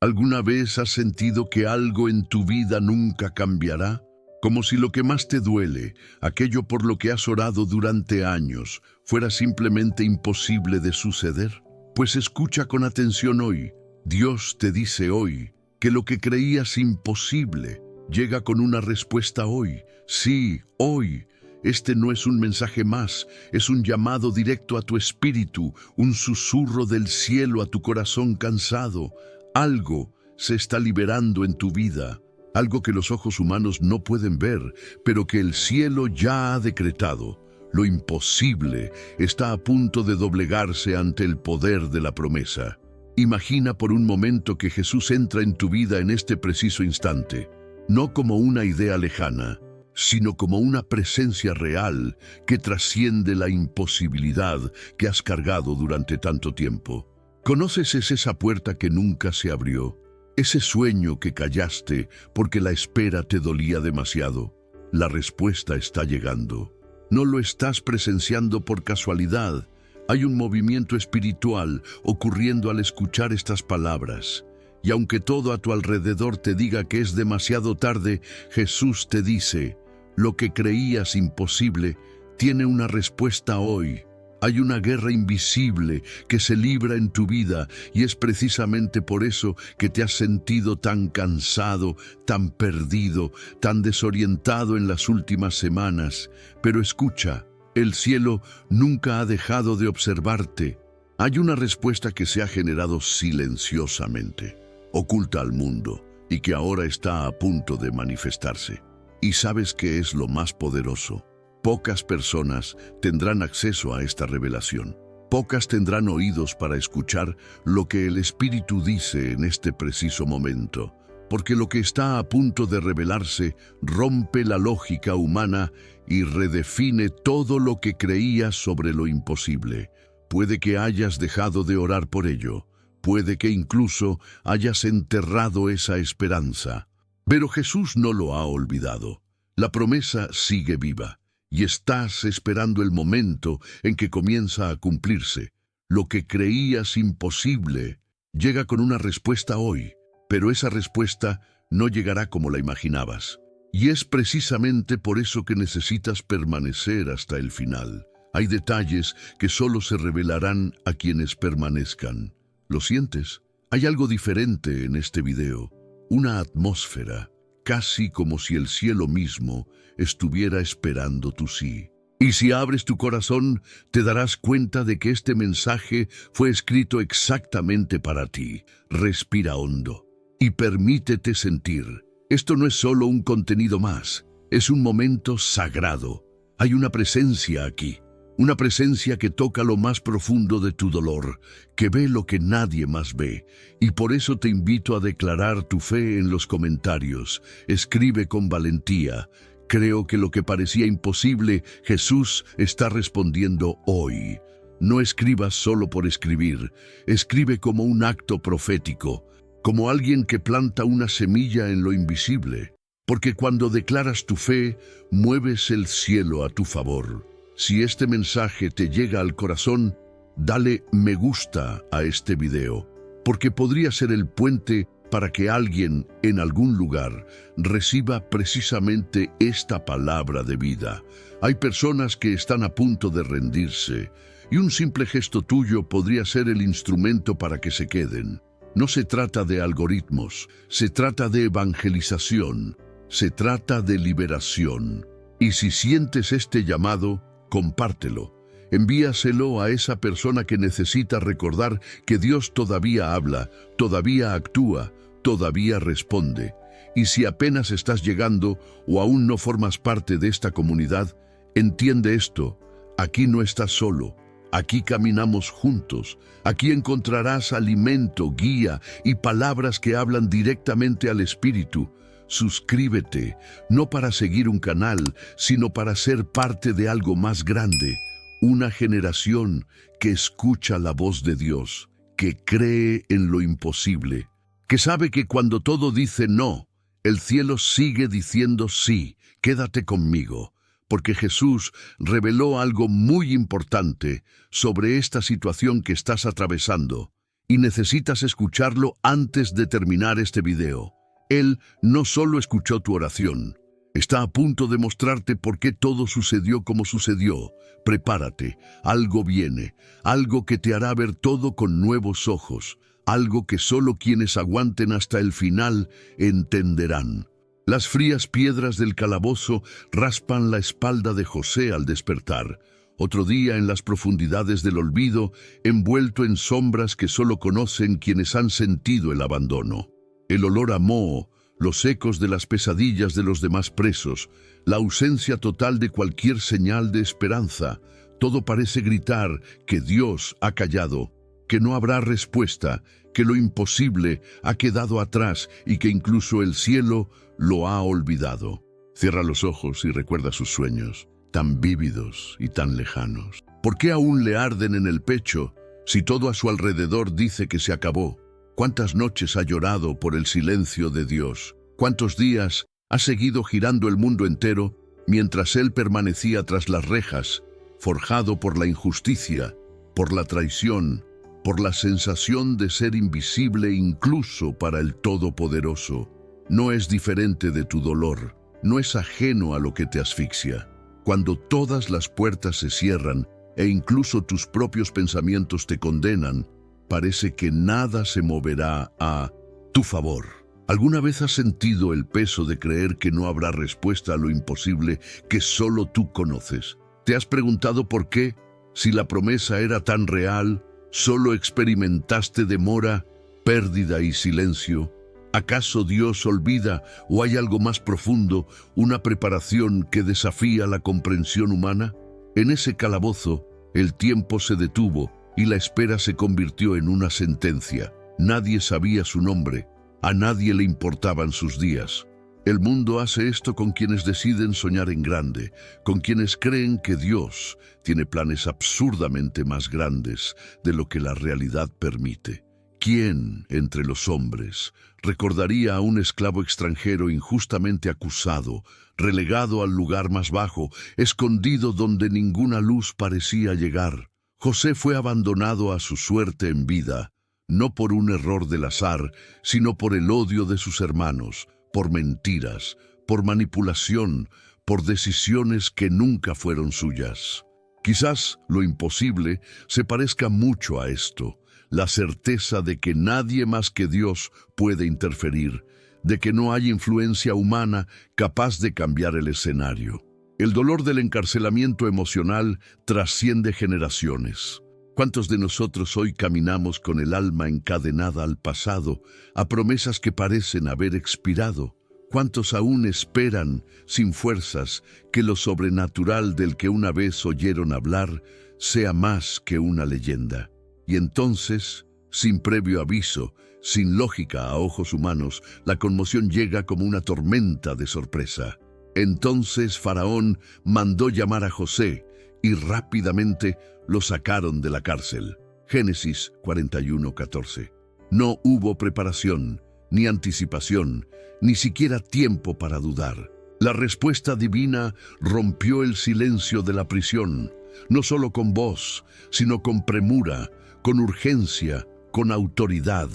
¿Alguna vez has sentido que algo en tu vida nunca cambiará? Como si lo que más te duele, aquello por lo que has orado durante años, fuera simplemente imposible de suceder. Pues escucha con atención hoy. Dios te dice hoy que lo que creías imposible llega con una respuesta hoy. Sí, hoy. Este no es un mensaje más, es un llamado directo a tu espíritu, un susurro del cielo a tu corazón cansado. Algo se está liberando en tu vida, algo que los ojos humanos no pueden ver, pero que el cielo ya ha decretado. Lo imposible está a punto de doblegarse ante el poder de la promesa. Imagina por un momento que Jesús entra en tu vida en este preciso instante, no como una idea lejana, sino como una presencia real que trasciende la imposibilidad que has cargado durante tanto tiempo. ¿Conoces esa puerta que nunca se abrió? Ese sueño que callaste porque la espera te dolía demasiado. La respuesta está llegando. No lo estás presenciando por casualidad. Hay un movimiento espiritual ocurriendo al escuchar estas palabras. Y aunque todo a tu alrededor te diga que es demasiado tarde, Jesús te dice, lo que creías imposible tiene una respuesta hoy. Hay una guerra invisible que se libra en tu vida y es precisamente por eso que te has sentido tan cansado, tan perdido, tan desorientado en las últimas semanas. Pero escucha, el cielo nunca ha dejado de observarte. Hay una respuesta que se ha generado silenciosamente, oculta al mundo y que ahora está a punto de manifestarse. ¿Y sabes qué es lo más poderoso? Pocas personas tendrán acceso a esta revelación. Pocas tendrán oídos para escuchar lo que el Espíritu dice en este preciso momento, porque lo que está a punto de revelarse rompe la lógica humana y redefine todo lo que creías sobre lo imposible. Puede que hayas dejado de orar por ello, puede que incluso hayas enterrado esa esperanza. Pero Jesús no lo ha olvidado. La promesa sigue viva. Y estás esperando el momento en que comienza a cumplirse. Lo que creías imposible llega con una respuesta hoy, pero esa respuesta no llegará como la imaginabas. Y es precisamente por eso que necesitas permanecer hasta el final. Hay detalles que solo se revelarán a quienes permanezcan. ¿Lo sientes? Hay algo diferente en este video, una atmósfera, casi como si el cielo mismo estuviera esperando tu sí. Y si abres tu corazón, te darás cuenta de que este mensaje fue escrito exactamente para ti. Respira hondo y permítete sentir. Esto no es solo un contenido más, es un momento sagrado. Hay una presencia aquí, una presencia que toca lo más profundo de tu dolor, que ve lo que nadie más ve. Y por eso te invito a declarar tu fe en los comentarios. Escribe con valentía. Creo que lo que parecía imposible, Jesús está respondiendo hoy. No escribas solo por escribir, escribe como un acto profético, como alguien que planta una semilla en lo invisible, porque cuando declaras tu fe, mueves el cielo a tu favor. Si este mensaje te llega al corazón, dale me gusta a este video, porque podría ser el puente para que alguien en algún lugar reciba precisamente esta palabra de vida. Hay personas que están a punto de rendirse, y un simple gesto tuyo podría ser el instrumento para que se queden. No se trata de algoritmos, se trata de evangelización, se trata de liberación. Y si sientes este llamado, compártelo. Envíaselo a esa persona que necesita recordar que Dios todavía habla, todavía actúa, todavía responde. Y si apenas estás llegando o aún no formas parte de esta comunidad, entiende esto: aquí no estás solo, aquí caminamos juntos, aquí encontrarás alimento, guía y palabras que hablan directamente al espíritu. Suscríbete, no para seguir un canal, sino para ser parte de algo más grande. Una generación que escucha la voz de Dios, que cree en lo imposible, que sabe que cuando todo dice no, el cielo sigue diciendo sí. Quédate conmigo, porque Jesús reveló algo muy importante sobre esta situación que estás atravesando. y necesitas escucharlo antes de terminar este video. Él no solo escuchó tu oración, está a punto de mostrarte por qué todo sucedió como sucedió. Prepárate, algo viene, algo que te hará ver todo con nuevos ojos, algo que solo quienes aguanten hasta el final entenderán. Las frías piedras del calabozo raspan la espalda de José al despertar. Otro día en las profundidades del olvido, envuelto en sombras que solo conocen quienes han sentido el abandono. El olor a moho, los ecos de las pesadillas de los demás presos, la ausencia total de cualquier señal de esperanza, todo parece gritar que Dios ha callado, que no habrá respuesta, que lo imposible ha quedado atrás y que incluso el cielo lo ha olvidado. Cierra los ojos y recuerda sus sueños, tan vívidos y tan lejanos. ¿Por qué aún le arden en el pecho si todo a su alrededor dice que se acabó? ¿Cuántas noches ha llorado por el silencio de Dios? ¿Cuántos días ha seguido girando el mundo entero mientras él permanecía tras las rejas, forjado por la injusticia, por la traición, por la sensación de ser invisible incluso para el Todopoderoso? No es diferente de tu dolor, no es ajeno a lo que te asfixia. Cuando todas las puertas se cierran e incluso tus propios pensamientos te condenan, parece que nada se moverá a tu favor. ¿Alguna vez has sentido el peso de creer que no habrá respuesta a lo imposible que solo tú conoces? ¿Te has preguntado por qué, si la promesa era tan real, solo experimentaste demora, pérdida y silencio? ¿Acaso Dios olvida o hay algo más profundo, una preparación que desafía la comprensión humana? En ese calabozo, el tiempo se detuvo y la espera se convirtió en una sentencia. Nadie sabía su nombre, a nadie le importaban sus días. El mundo hace esto con quienes deciden soñar en grande, con quienes creen que Dios tiene planes absurdamente más grandes de lo que la realidad permite. ¿Quién entre los hombres recordaría a un esclavo extranjero injustamente acusado, relegado al lugar más bajo, escondido donde ninguna luz parecía llegar? José fue abandonado a su suerte en vida, no por un error del azar, sino por el odio de sus hermanos, por mentiras, por manipulación, por decisiones que nunca fueron suyas. Quizás lo imposible se parezca mucho a esto, la certeza de que nadie más que Dios puede interferir, de que no hay influencia humana capaz de cambiar el escenario. El dolor del encarcelamiento emocional trasciende generaciones. ¿Cuántos de nosotros hoy caminamos con el alma encadenada al pasado, a promesas que parecen haber expirado? ¿Cuántos aún esperan, sin fuerzas, que lo sobrenatural del que una vez oyeron hablar sea más que una leyenda? Y entonces, sin previo aviso, sin lógica a ojos humanos, la conmoción llega como una tormenta de sorpresa. Entonces Faraón mandó llamar a José y rápidamente lo sacaron de la cárcel. Génesis 41:14. No hubo preparación, ni anticipación, ni siquiera tiempo para dudar. La respuesta divina rompió el silencio de la prisión, no solo con voz, sino con premura, con urgencia, con autoridad.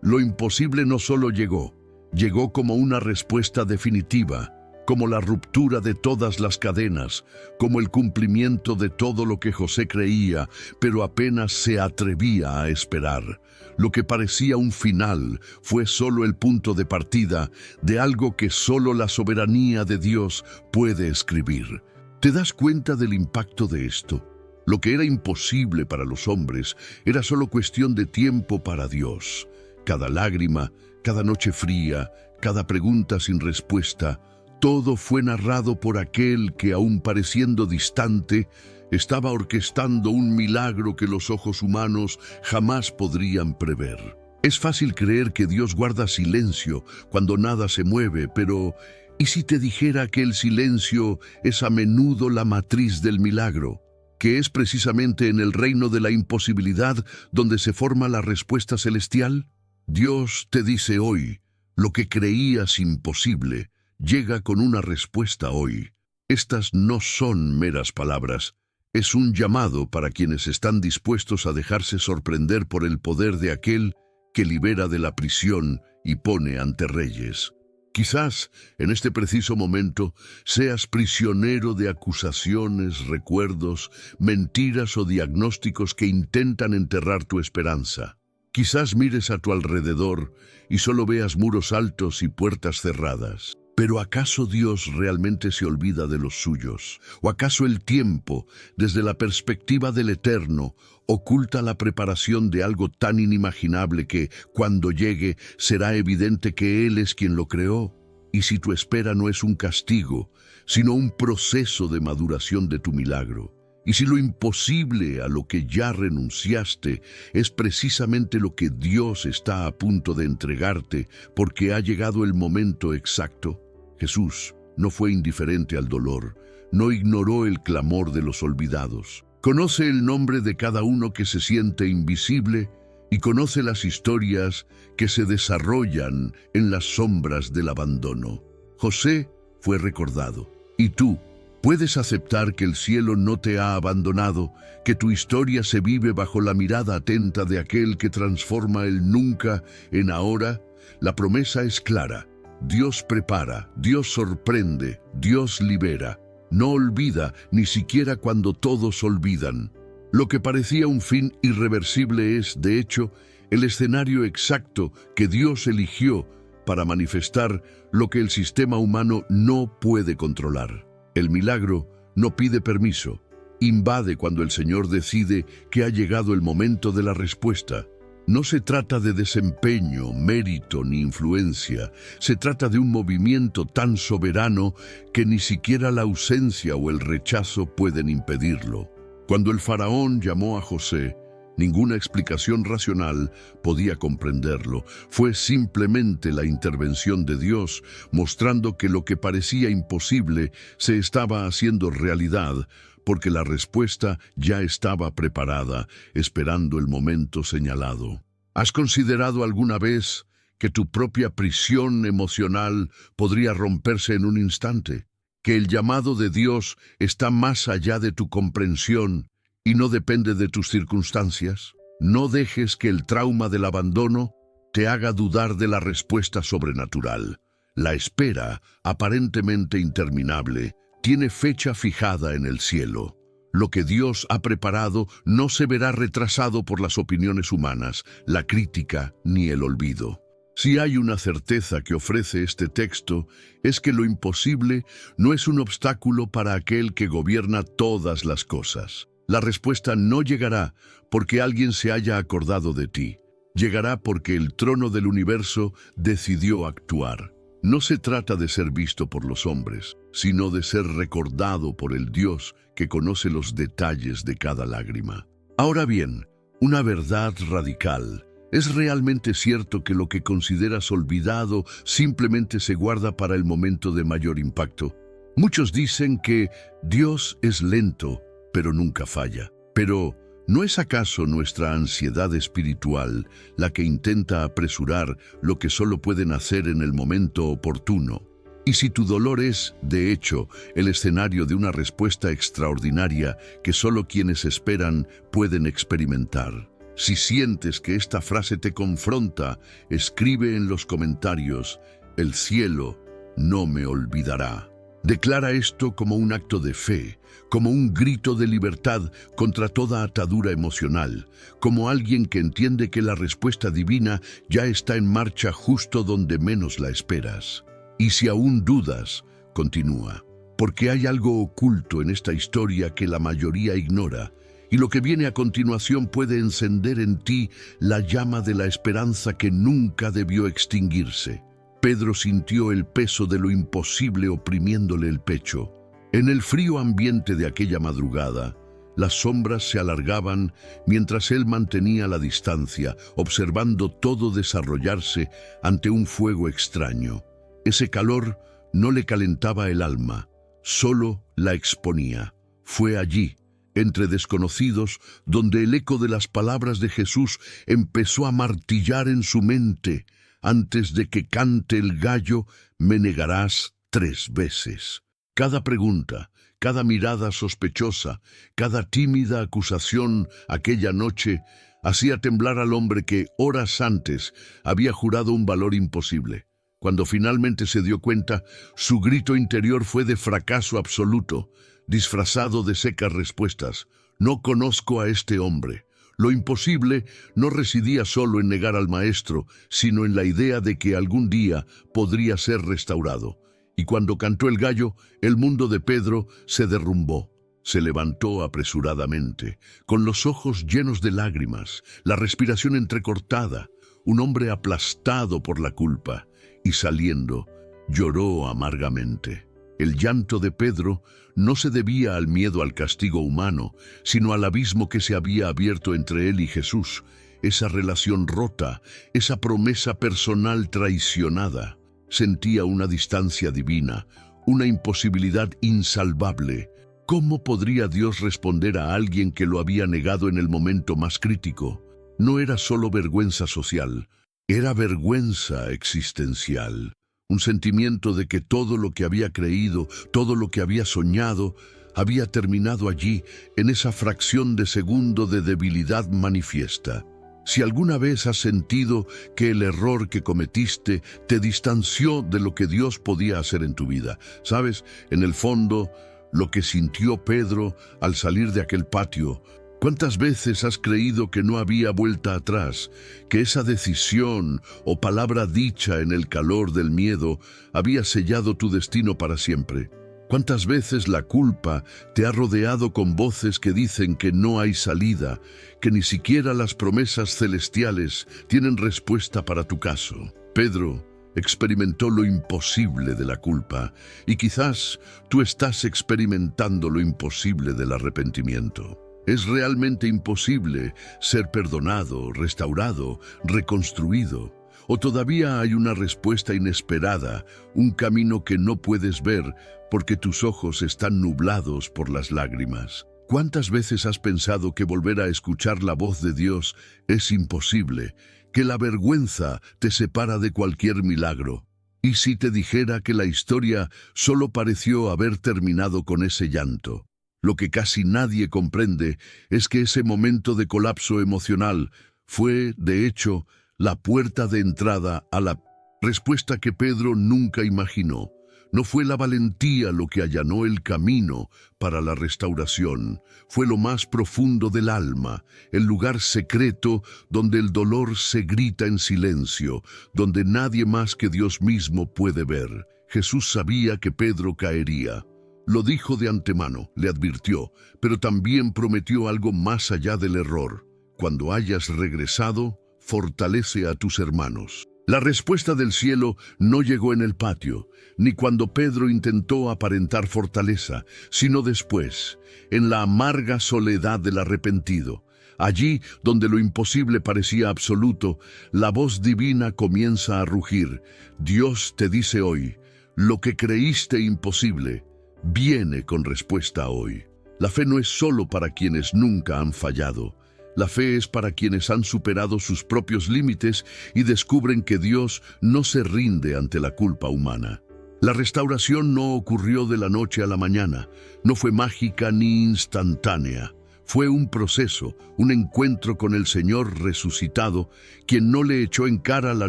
Lo imposible no solo llegó como una respuesta definitiva, como la ruptura de todas las cadenas, como el cumplimiento de todo lo que José creía, pero apenas se atrevía a esperar. Lo que parecía un final fue solo el punto de partida de algo que solo la soberanía de Dios puede escribir. ¿Te das cuenta del impacto de esto? Lo que era imposible para los hombres era solo cuestión de tiempo para Dios. Cada lágrima, cada noche fría, cada pregunta sin respuesta, todo fue narrado por aquel que, aun pareciendo distante, estaba orquestando un milagro que los ojos humanos jamás podrían prever. Es fácil creer que Dios guarda silencio cuando nada se mueve, pero ¿y si te dijera que el silencio es a menudo la matriz del milagro? Que es precisamente en el reino de la imposibilidad donde se forma la respuesta celestial. Dios te dice hoy, lo que creías imposible, llega con una respuesta hoy. Estas no son meras palabras, Es un llamado para quienes están dispuestos a dejarse sorprender por el poder de aquel que libera de la prisión y pone ante reyes. Quizás, en este preciso momento, seas prisionero de acusaciones, recuerdos, mentiras o diagnósticos que intentan enterrar tu esperanza. Quizás mires a tu alrededor y solo veas muros altos y puertas cerradas. ¿Pero acaso Dios realmente se olvida de los suyos? ¿O acaso el tiempo, desde la perspectiva del eterno, oculta la preparación de algo tan inimaginable que, cuando llegue, será evidente que Él es quien lo creó? Y si tu espera no es un castigo, sino un proceso de maduración de tu milagro, y si lo imposible a lo que ya renunciaste es precisamente lo que Dios está a punto de entregarte porque ha llegado el momento exacto, Jesús no fue indiferente al dolor, no ignoró el clamor de los olvidados. Conoce el nombre de cada uno que se siente invisible y conoce las historias que se desarrollan en las sombras del abandono. José fue recordado. ¿Y tú? ¿Puedes aceptar que el cielo no te ha abandonado, que tu historia se vive bajo la mirada atenta de aquel que transforma el nunca en ahora? La promesa es clara. Dios prepara, Dios sorprende, Dios libera. No olvida ni siquiera cuando todos olvidan. Lo que parecía un fin irreversible es, de hecho, el escenario exacto que Dios eligió para manifestar lo que el sistema humano no puede controlar. El milagro no pide permiso, invade cuando el Señor decide que ha llegado el momento de la respuesta. No se trata de desempeño, mérito ni influencia, se trata de un movimiento tan soberano que ni siquiera la ausencia o el rechazo pueden impedirlo. Cuando el faraón llamó a José, ninguna explicación racional podía comprenderlo. Fue simplemente la intervención de Dios, mostrando que lo que parecía imposible se estaba haciendo realidad, porque la respuesta ya estaba preparada, esperando el momento señalado. ¿Has considerado alguna vez que tu propia prisión emocional podría romperse en un instante? ¿Que el llamado de Dios está más allá de tu comprensión y no depende de tus circunstancias? No dejes que el trauma del abandono te haga dudar de la respuesta sobrenatural. La espera, aparentemente interminable, tiene fecha fijada en el cielo. Lo que Dios ha preparado no se verá retrasado por las opiniones humanas, la crítica ni el olvido. Si hay una certeza que ofrece este texto, es que lo imposible no es un obstáculo para aquel que gobierna todas las cosas. La respuesta no llegará porque alguien se haya acordado de ti. Llegará porque el trono del universo decidió actuar. No se trata de ser visto por los hombres, sino de ser recordado por el Dios que conoce los detalles de cada lágrima. Ahora bien, una verdad radical. ¿Es realmente cierto que lo que consideras olvidado simplemente se guarda para el momento de mayor impacto? Muchos dicen que Dios es lento, pero nunca falla. Pero, ¿no es acaso nuestra ansiedad espiritual la que intenta apresurar lo que solo pueden hacer en el momento oportuno? Y si tu dolor es, de hecho, el escenario de una respuesta extraordinaria que solo quienes esperan pueden experimentar. Si sientes que esta frase te confronta, escribe en los comentarios: el cielo no me olvidará. Declara esto como un acto de fe, como un grito de libertad contra toda atadura emocional, como alguien que entiende que la respuesta divina ya está en marcha justo donde menos la esperas. Y si aún dudas, continúa, porque hay algo oculto en esta historia que la mayoría ignora, y lo que viene a continuación puede encender en ti la llama de la esperanza que nunca debió extinguirse. Pedro sintió el peso de lo imposible oprimiéndole el pecho. En el frío ambiente de aquella madrugada, las sombras se alargaban mientras él mantenía la distancia, observando todo desarrollarse ante un fuego extraño. Ese calor no le calentaba el alma, solo la exponía. Fue allí, entre desconocidos, donde el eco de las palabras de Jesús empezó a martillar en su mente: antes de que cante el gallo, me negarás 3 veces. Cada pregunta, cada mirada sospechosa, cada tímida acusación aquella noche hacía temblar al hombre que, horas antes, había jurado un valor imposible. Cuando finalmente se dio cuenta, su grito interior fue de fracaso absoluto, disfrazado de secas respuestas. No conozco a este hombre. Lo imposible no residía solo en negar al maestro, sino en la idea de que algún día podría ser restaurado. Y cuando cantó el gallo, el mundo de Pedro se derrumbó. Se levantó apresuradamente, con los ojos llenos de lágrimas, la respiración entrecortada, un hombre aplastado por la culpa, y saliendo, lloró amargamente. El llanto de Pedro no se debía al miedo al castigo humano, sino al abismo que se había abierto entre él y Jesús, esa relación rota, esa promesa personal traicionada. Sentía una distancia divina, una imposibilidad insalvable. ¿Cómo podría Dios responder a alguien que lo había negado en el momento más crítico? No era solo vergüenza social, era vergüenza existencial. Un sentimiento de que todo lo que había creído, todo lo que había soñado, había terminado allí, en esa fracción de segundo de debilidad manifiesta. Si alguna vez has sentido que el error que cometiste te distanció de lo que Dios podía hacer en tu vida, ¿sabes? En el fondo, lo que sintió Pedro al salir de aquel patio. ¿Cuántas veces has creído que no había vuelta atrás, que esa decisión o palabra dicha en el calor del miedo había sellado tu destino para siempre? ¿Cuántas veces la culpa te ha rodeado con voces que dicen que no hay salida, que ni siquiera las promesas celestiales tienen respuesta para tu caso? Pedro experimentó lo imposible de la culpa, y quizás tú estás experimentando lo imposible del arrepentimiento. Es realmente imposible ser perdonado, restaurado, reconstruido. ¿O todavía hay una respuesta inesperada, un camino que no puedes ver porque tus ojos están nublados por las lágrimas? ¿Cuántas veces has pensado que volver a escuchar la voz de Dios es imposible, que la vergüenza te separa de cualquier milagro? ¿Y si te dijera que la historia solo pareció haber terminado con ese llanto? Lo que casi nadie comprende es que ese momento de colapso emocional fue, de hecho, la puerta de entrada a la respuesta que Pedro nunca imaginó. No fue la valentía lo que allanó el camino para la restauración, fue lo más profundo del alma, el lugar secreto donde el dolor se grita en silencio, donde nadie más que Dios mismo puede ver. Jesús sabía que Pedro caería. Lo dijo de antemano, le advirtió, pero también prometió algo más allá del error. Cuando hayas regresado, fortalece a tus hermanos. La respuesta del cielo no llegó en el patio, ni cuando Pedro intentó aparentar fortaleza, sino después, en la amarga soledad del arrepentido. Allí, donde lo imposible parecía absoluto, la voz divina comienza a rugir. Dios te dice hoy, lo que creíste imposible, viene con respuesta hoy. La fe no es solo para quienes nunca han fallado. La fe es para quienes han superado sus propios límites y descubren que Dios no se rinde ante la culpa humana. La restauración no ocurrió de la noche a la mañana, no fue mágica ni instantánea. Fue un proceso, un encuentro con el Señor resucitado, quien no le echó en cara la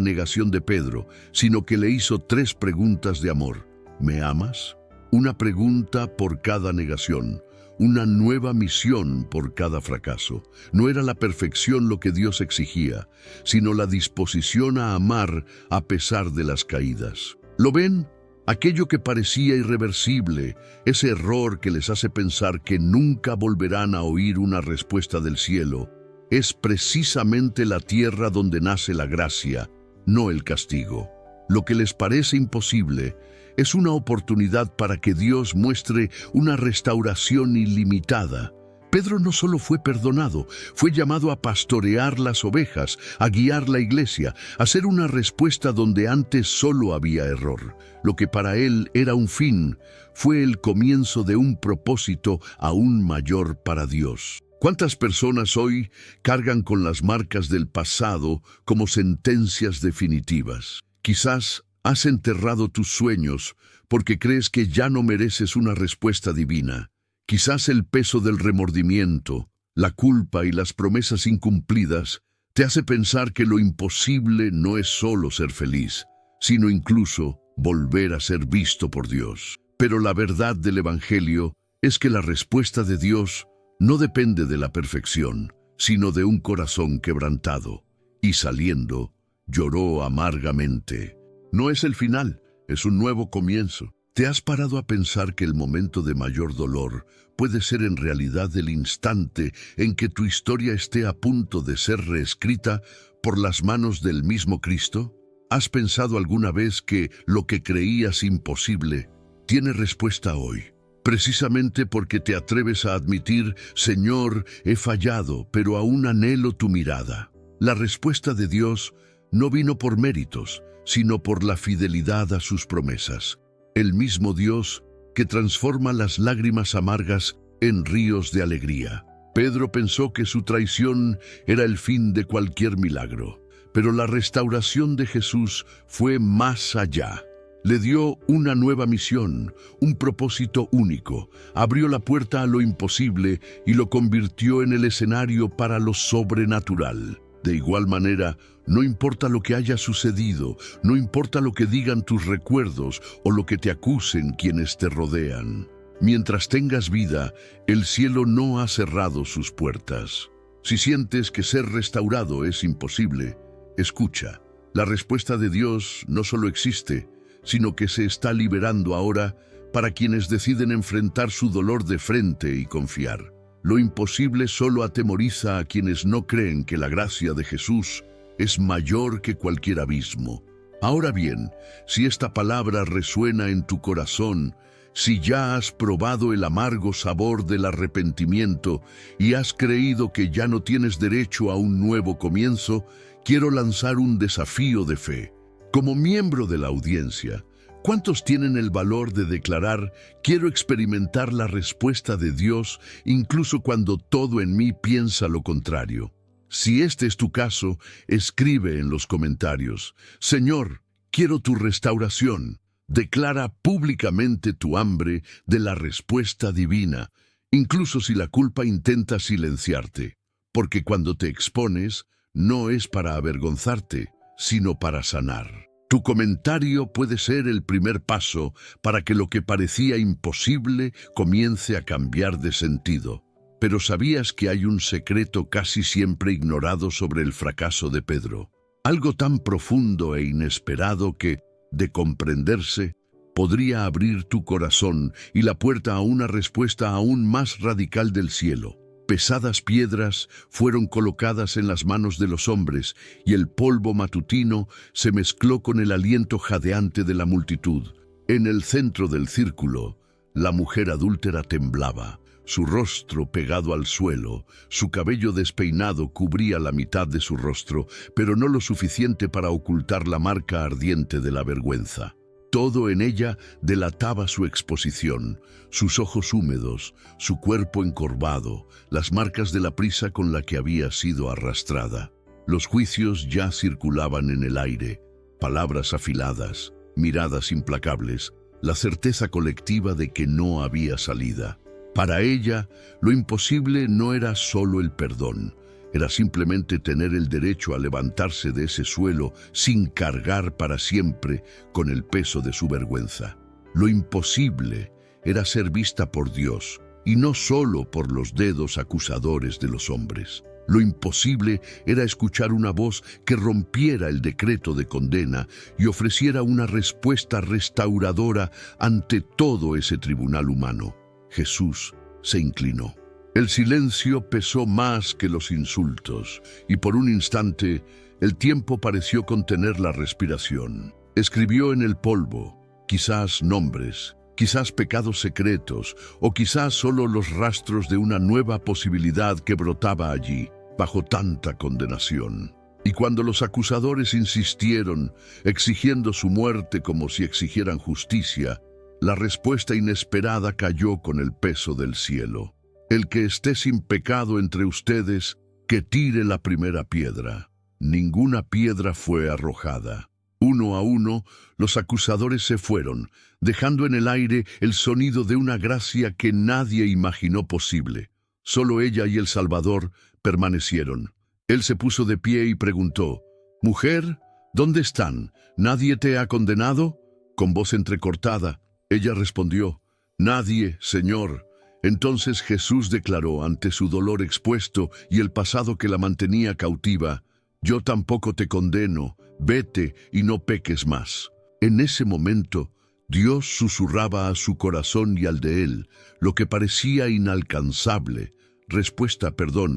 negación de Pedro, sino que le hizo 3 preguntas de amor. ¿Me amas? Una pregunta por cada negación, una nueva misión por cada fracaso. No era la perfección lo que Dios exigía, sino la disposición a amar a pesar de las caídas. ¿Lo ven? Aquello que parecía irreversible, ese error que les hace pensar que nunca volverán a oír una respuesta del cielo, es precisamente la tierra donde nace la gracia, no el castigo. Lo que les parece imposible es una oportunidad para que Dios muestre una restauración ilimitada. Pedro no solo fue perdonado, fue llamado a pastorear las ovejas, a guiar la iglesia, a hacer una respuesta donde antes solo había error. Lo que para él era un fin, fue el comienzo de un propósito aún mayor para Dios. ¿Cuántas personas hoy cargan con las marcas del pasado como sentencias definitivas? Quizás Has enterrado tus sueños porque crees que ya no mereces una respuesta divina. Quizás el peso del remordimiento, la culpa y las promesas incumplidas te hace pensar que lo imposible no es solo ser feliz, sino incluso volver a ser visto por Dios. Pero la verdad del Evangelio es que la respuesta de Dios no depende de la perfección, sino de un corazón quebrantado. Y saliendo, lloró amargamente. No es el final, es un nuevo comienzo. ¿Te has parado a pensar que el momento de mayor dolor puede ser en realidad el instante en que tu historia esté a punto de ser reescrita por las manos del mismo Cristo? ¿Has pensado alguna vez que lo que creías imposible tiene respuesta hoy? Precisamente porque te atreves a admitir, Señor, he fallado, pero aún anhelo tu mirada. La respuesta de Dios no vino por méritos, sino por la fidelidad a sus promesas. El mismo Dios que transforma las lágrimas amargas en ríos de alegría. Pedro pensó que su traición era el fin de cualquier milagro, pero la restauración de Jesús fue más allá. Le dio una nueva misión, un propósito único, abrió la puerta a lo imposible y lo convirtió en el escenario para lo sobrenatural. De igual manera, no importa lo que haya sucedido, no importa lo que digan tus recuerdos o lo que te acusen quienes te rodean. Mientras tengas vida, el cielo no ha cerrado sus puertas. Si sientes que ser restaurado es imposible, escucha. La respuesta de Dios no solo existe, sino que se está liberando ahora para quienes deciden enfrentar su dolor de frente y confiar. Lo imposible solo atemoriza a quienes no creen que la gracia de Jesús es mayor que cualquier abismo. Ahora bien, si esta palabra resuena en tu corazón, si ya has probado el amargo sabor del arrepentimiento y has creído que ya no tienes derecho a un nuevo comienzo, quiero lanzar un desafío de fe. Como miembro de la audiencia, ¿cuántos tienen el valor de declarar, quiero experimentar la respuesta de Dios incluso cuando todo en mí piensa lo contrario? Si este es tu caso, escribe en los comentarios, Señor, quiero tu restauración. Declara públicamente tu hambre de la respuesta divina, incluso si la culpa intenta silenciarte, porque cuando te expones, no es para avergonzarte, sino para sanar. Tu comentario puede ser el primer paso para que lo que parecía imposible comience a cambiar de sentido. Pero ¿sabías que hay un secreto casi siempre ignorado sobre el fracaso de Pedro? Algo tan profundo e inesperado que, de comprenderse, podría abrir tu corazón y la puerta a una respuesta aún más radical del cielo. Pesadas piedras fueron colocadas en las manos de los hombres y el polvo matutino se mezcló con el aliento jadeante de la multitud. En el centro del círculo, la mujer adúltera temblaba. Su rostro pegado al suelo, su cabello despeinado cubría la mitad de su rostro, pero no lo suficiente para ocultar la marca ardiente de la vergüenza. Todo en ella delataba su exposición, sus ojos húmedos, su cuerpo encorvado, las marcas de la prisa con la que había sido arrastrada. Los juicios ya circulaban en el aire, palabras afiladas, miradas implacables, la certeza colectiva de que no había salida. Para ella, lo imposible no era solo el perdón, era simplemente tener el derecho a levantarse de ese suelo sin cargar para siempre con el peso de su vergüenza. Lo imposible era ser vista por Dios, y no solo por los dedos acusadores de los hombres. Lo imposible era escuchar una voz que rompiera el decreto de condena y ofreciera una respuesta restauradora ante todo ese tribunal humano. Jesús se inclinó. El silencio pesó más que los insultos, y por un instante el tiempo pareció contener la respiración. Escribió en el polvo, quizás nombres, quizás pecados secretos, o quizás solo los rastros de una nueva posibilidad que brotaba allí, bajo tanta condenación. Y cuando los acusadores insistieron, exigiendo su muerte como si exigieran justicia, la respuesta inesperada cayó con el peso del cielo. El que esté sin pecado entre ustedes, que tire la primera piedra. Ninguna piedra fue arrojada. Uno a uno, los acusadores se fueron, dejando en el aire el sonido de una gracia que nadie imaginó posible. Solo ella y el Salvador permanecieron. Él se puso de pie y preguntó: «Mujer, ¿dónde están? ¿Nadie te ha condenado?». Con voz entrecortada, ella respondió: «Nadie, Señor». Entonces Jesús declaró, ante su dolor expuesto y el pasado que la mantenía cautiva: «Yo tampoco te condeno, vete y no peques más». En ese momento, Dios susurraba a su corazón y al de él lo que parecía inalcanzable.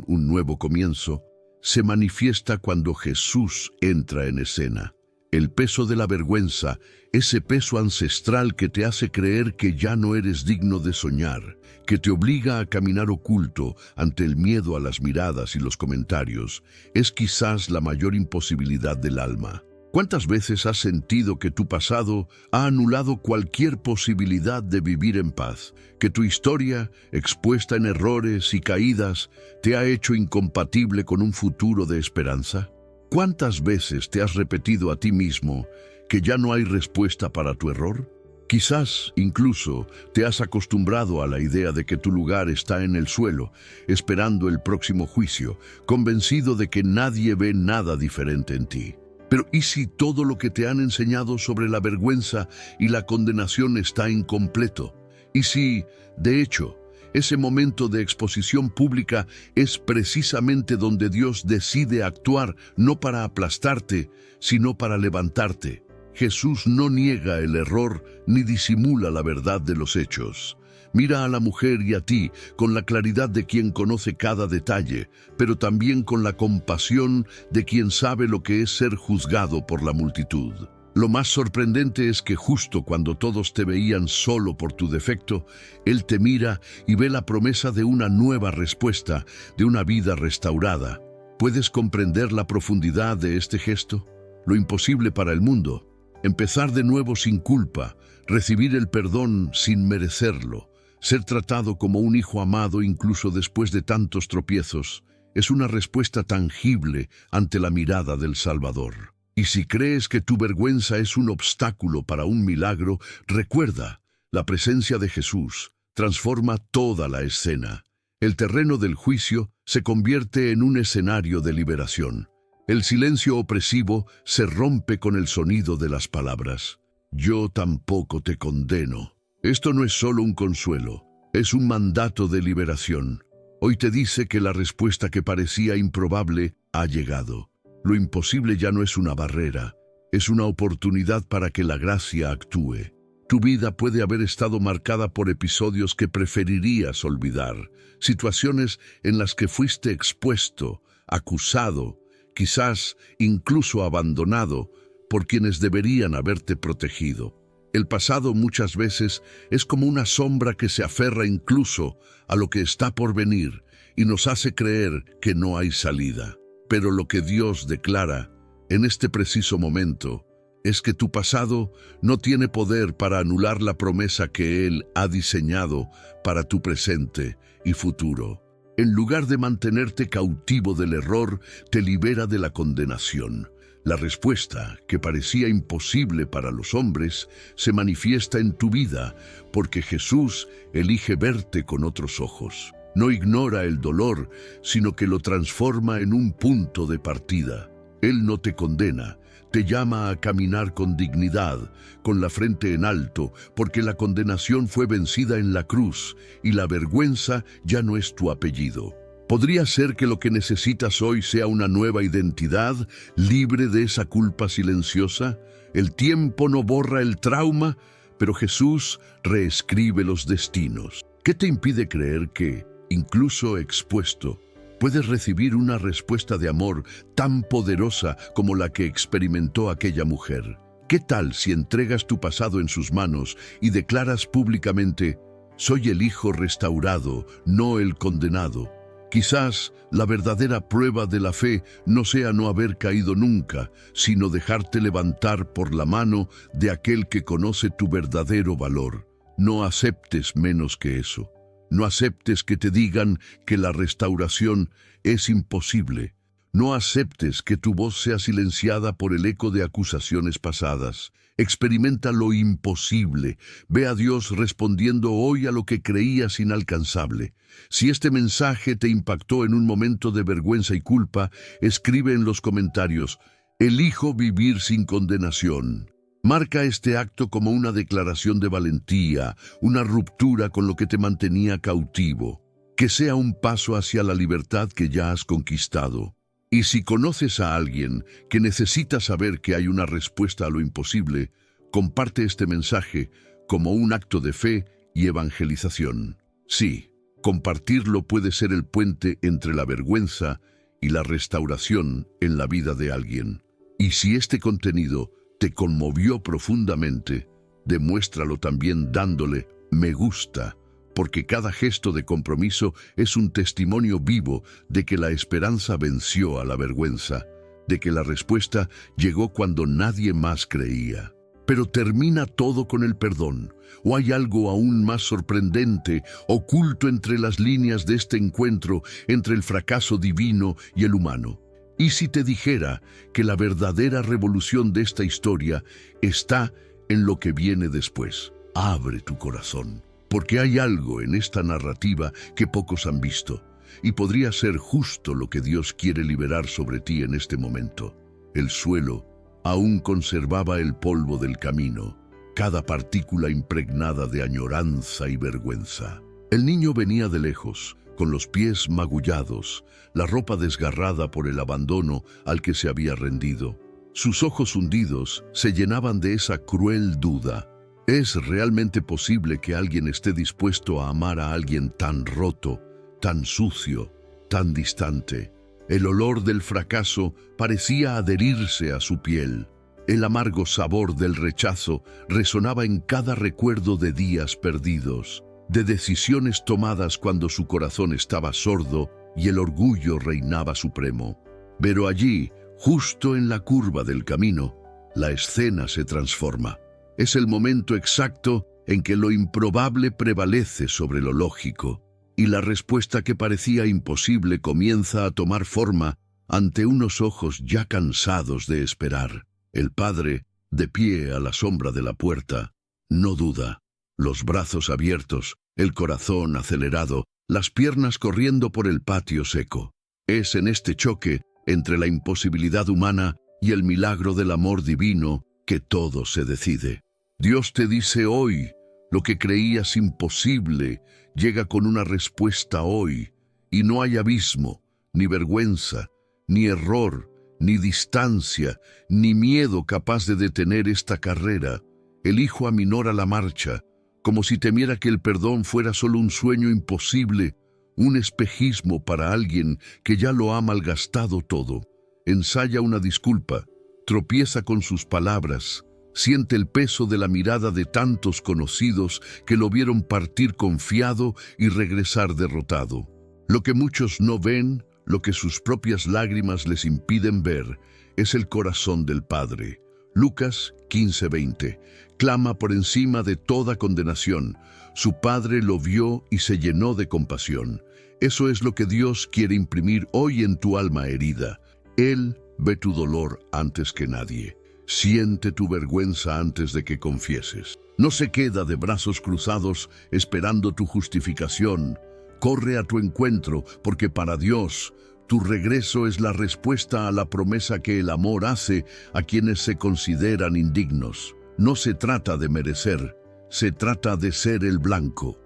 Un nuevo comienzo, se manifiesta cuando Jesús entra en escena. El peso de la vergüenza, ese peso ancestral que te hace creer que ya no eres digno de soñar, que te obliga a caminar oculto ante el miedo a las miradas y los comentarios, es quizás la mayor imposibilidad del alma. ¿Cuántas veces has sentido que tu pasado ha anulado cualquier posibilidad de vivir en paz? Que tu historia, expuesta en errores y caídas, te ha hecho incompatible con un futuro de esperanza. ¿Cuántas veces te has repetido a ti mismo que ya no hay respuesta para tu error? Quizás incluso te has acostumbrado a la idea de que tu lugar está en el suelo, esperando el próximo juicio, convencido de que nadie ve nada diferente en ti. Pero ¿y si todo lo que te han enseñado sobre la vergüenza y la condenación está incompleto? ¿Y si, de hecho, ese momento de exposición pública es precisamente donde Dios decide actuar, no para aplastarte, sino para levantarte? Jesús no niega el error ni disimula la verdad de los hechos. Mira a la mujer y a ti con la claridad de quien conoce cada detalle, pero también con la compasión de quien sabe lo que es ser juzgado por la multitud. Lo más sorprendente es que justo cuando todos te veían solo por tu defecto, Él te mira y ve la promesa de una nueva respuesta, de una vida restaurada. ¿Puedes comprender la profundidad de este gesto? Lo imposible para el mundo: empezar de nuevo sin culpa, recibir el perdón sin merecerlo, ser tratado como un hijo amado incluso después de tantos tropiezos, es una respuesta tangible ante la mirada del Salvador. Y si crees que tu vergüenza es un obstáculo para un milagro, recuerda, la presencia de Jesús transforma toda la escena. El terreno del juicio se convierte en un escenario de liberación. El silencio opresivo se rompe con el sonido de las palabras: «Yo tampoco te condeno». Esto no es solo un consuelo, es un mandato de liberación. Hoy te dice que la respuesta que parecía improbable ha llegado. Lo imposible ya no es una barrera, es una oportunidad para que la gracia actúe. Tu vida puede haber estado marcada por episodios que preferirías olvidar, situaciones en las que fuiste expuesto, acusado, quizás incluso abandonado por quienes deberían haberte protegido. El pasado muchas veces es como una sombra que se aferra incluso a lo que está por venir y nos hace creer que no hay salida. Pero lo que Dios declara en este preciso momento es que tu pasado no tiene poder para anular la promesa que Él ha diseñado para tu presente y futuro. En lugar de mantenerte cautivo del error, te libera de la condenación. La respuesta, que parecía imposible para los hombres, se manifiesta en tu vida porque Jesús elige verte con otros ojos. No ignora el dolor, sino que lo transforma en un punto de partida. Él no te condena, te llama a caminar con dignidad, con la frente en alto, porque la condenación fue vencida en la cruz y la vergüenza ya no es tu apellido. ¿Podría ser que lo que necesitas hoy sea una nueva identidad, libre de esa culpa silenciosa? El tiempo no borra el trauma, pero Jesús reescribe los destinos. ¿Qué te impide creer que, incluso expuesto, puedes recibir una respuesta de amor tan poderosa como la que experimentó aquella mujer? ¿Qué tal si entregas tu pasado en sus manos y declaras públicamente: «Soy el hijo restaurado, no el condenado»? Quizás la verdadera prueba de la fe no sea no haber caído nunca, sino dejarte levantar por la mano de aquel que conoce tu verdadero valor. No aceptes menos que eso. No aceptes que te digan que la restauración es imposible. No aceptes que tu voz sea silenciada por el eco de acusaciones pasadas. Experimenta lo imposible. Ve a Dios respondiendo hoy a lo que creías inalcanzable. Si este mensaje te impactó en un momento de vergüenza y culpa, escribe en los comentarios: elijo vivir sin condenación. Marca este acto como una declaración de valentía, una ruptura con lo que te mantenía cautivo. Que sea un paso hacia la libertad que ya has conquistado. Y si conoces a alguien que necesita saber que hay una respuesta a lo imposible, comparte este mensaje como un acto de fe y evangelización. Sí, compartirlo puede ser el puente entre la vergüenza y la restauración en la vida de alguien. Y si este contenido te conmovió profundamente, demuéstralo también dándole me gusta, porque cada gesto de compromiso es un testimonio vivo de que la esperanza venció a la vergüenza, de que la respuesta llegó cuando nadie más creía. Pero termina todo con el perdón, o hay algo aún más sorprendente, oculto entre las líneas de este encuentro entre el fracaso divino y el humano. ¿Y si te dijera que la verdadera revolución de esta historia está en lo que viene después? Abre tu corazón, porque hay algo en esta narrativa que pocos han visto, y podría ser justo lo que Dios quiere liberar sobre ti en este momento. El suelo aún conservaba el polvo del camino, cada partícula impregnada de añoranza y vergüenza. El niño venía de lejos, con los pies magullados, la ropa desgarrada por el abandono al que se había rendido. Sus ojos hundidos se llenaban de esa cruel duda. ¿Es realmente posible que alguien esté dispuesto a amar a alguien tan roto, tan sucio, tan distante? El olor del fracaso parecía adherirse a su piel. El amargo sabor del rechazo resonaba en cada recuerdo de días perdidos, de decisiones tomadas cuando su corazón estaba sordo y el orgullo reinaba supremo. Pero allí, justo en la curva del camino, la escena se transforma. Es el momento exacto en que lo improbable prevalece sobre lo lógico, y la respuesta que parecía imposible comienza a tomar forma ante unos ojos ya cansados de esperar. El padre, de pie a la sombra de la puerta, no duda. Los brazos abiertos, el corazón acelerado, las piernas corriendo por el patio seco. Es en este choque entre la imposibilidad humana y el milagro del amor divino que todo se decide. Dios te dice hoy, lo que creías imposible llega con una respuesta hoy, y no hay abismo, ni vergüenza, ni error, ni distancia, ni miedo capaz de detener esta carrera. El hijo aminora la marcha, como si temiera que el perdón fuera solo un sueño imposible, un espejismo para alguien que ya lo ha malgastado todo. Ensaya una disculpa, tropieza con sus palabras, siente el peso de la mirada de tantos conocidos que lo vieron partir confiado y regresar derrotado. Lo que muchos no ven, lo que sus propias lágrimas les impiden ver, es el corazón del Padre. Lucas 15:20. Clama por encima de toda condenación. Su Padre lo vio y se llenó de compasión. Eso es lo que Dios quiere imprimir hoy en tu alma herida. Él ve tu dolor antes que nadie. Siente tu vergüenza antes de que confieses. No se queda de brazos cruzados esperando tu justificación. Corre a tu encuentro, porque para Dios, tu regreso es la respuesta a la promesa que el amor hace a quienes se consideran indignos. No se trata de merecer, se trata de ser el blanco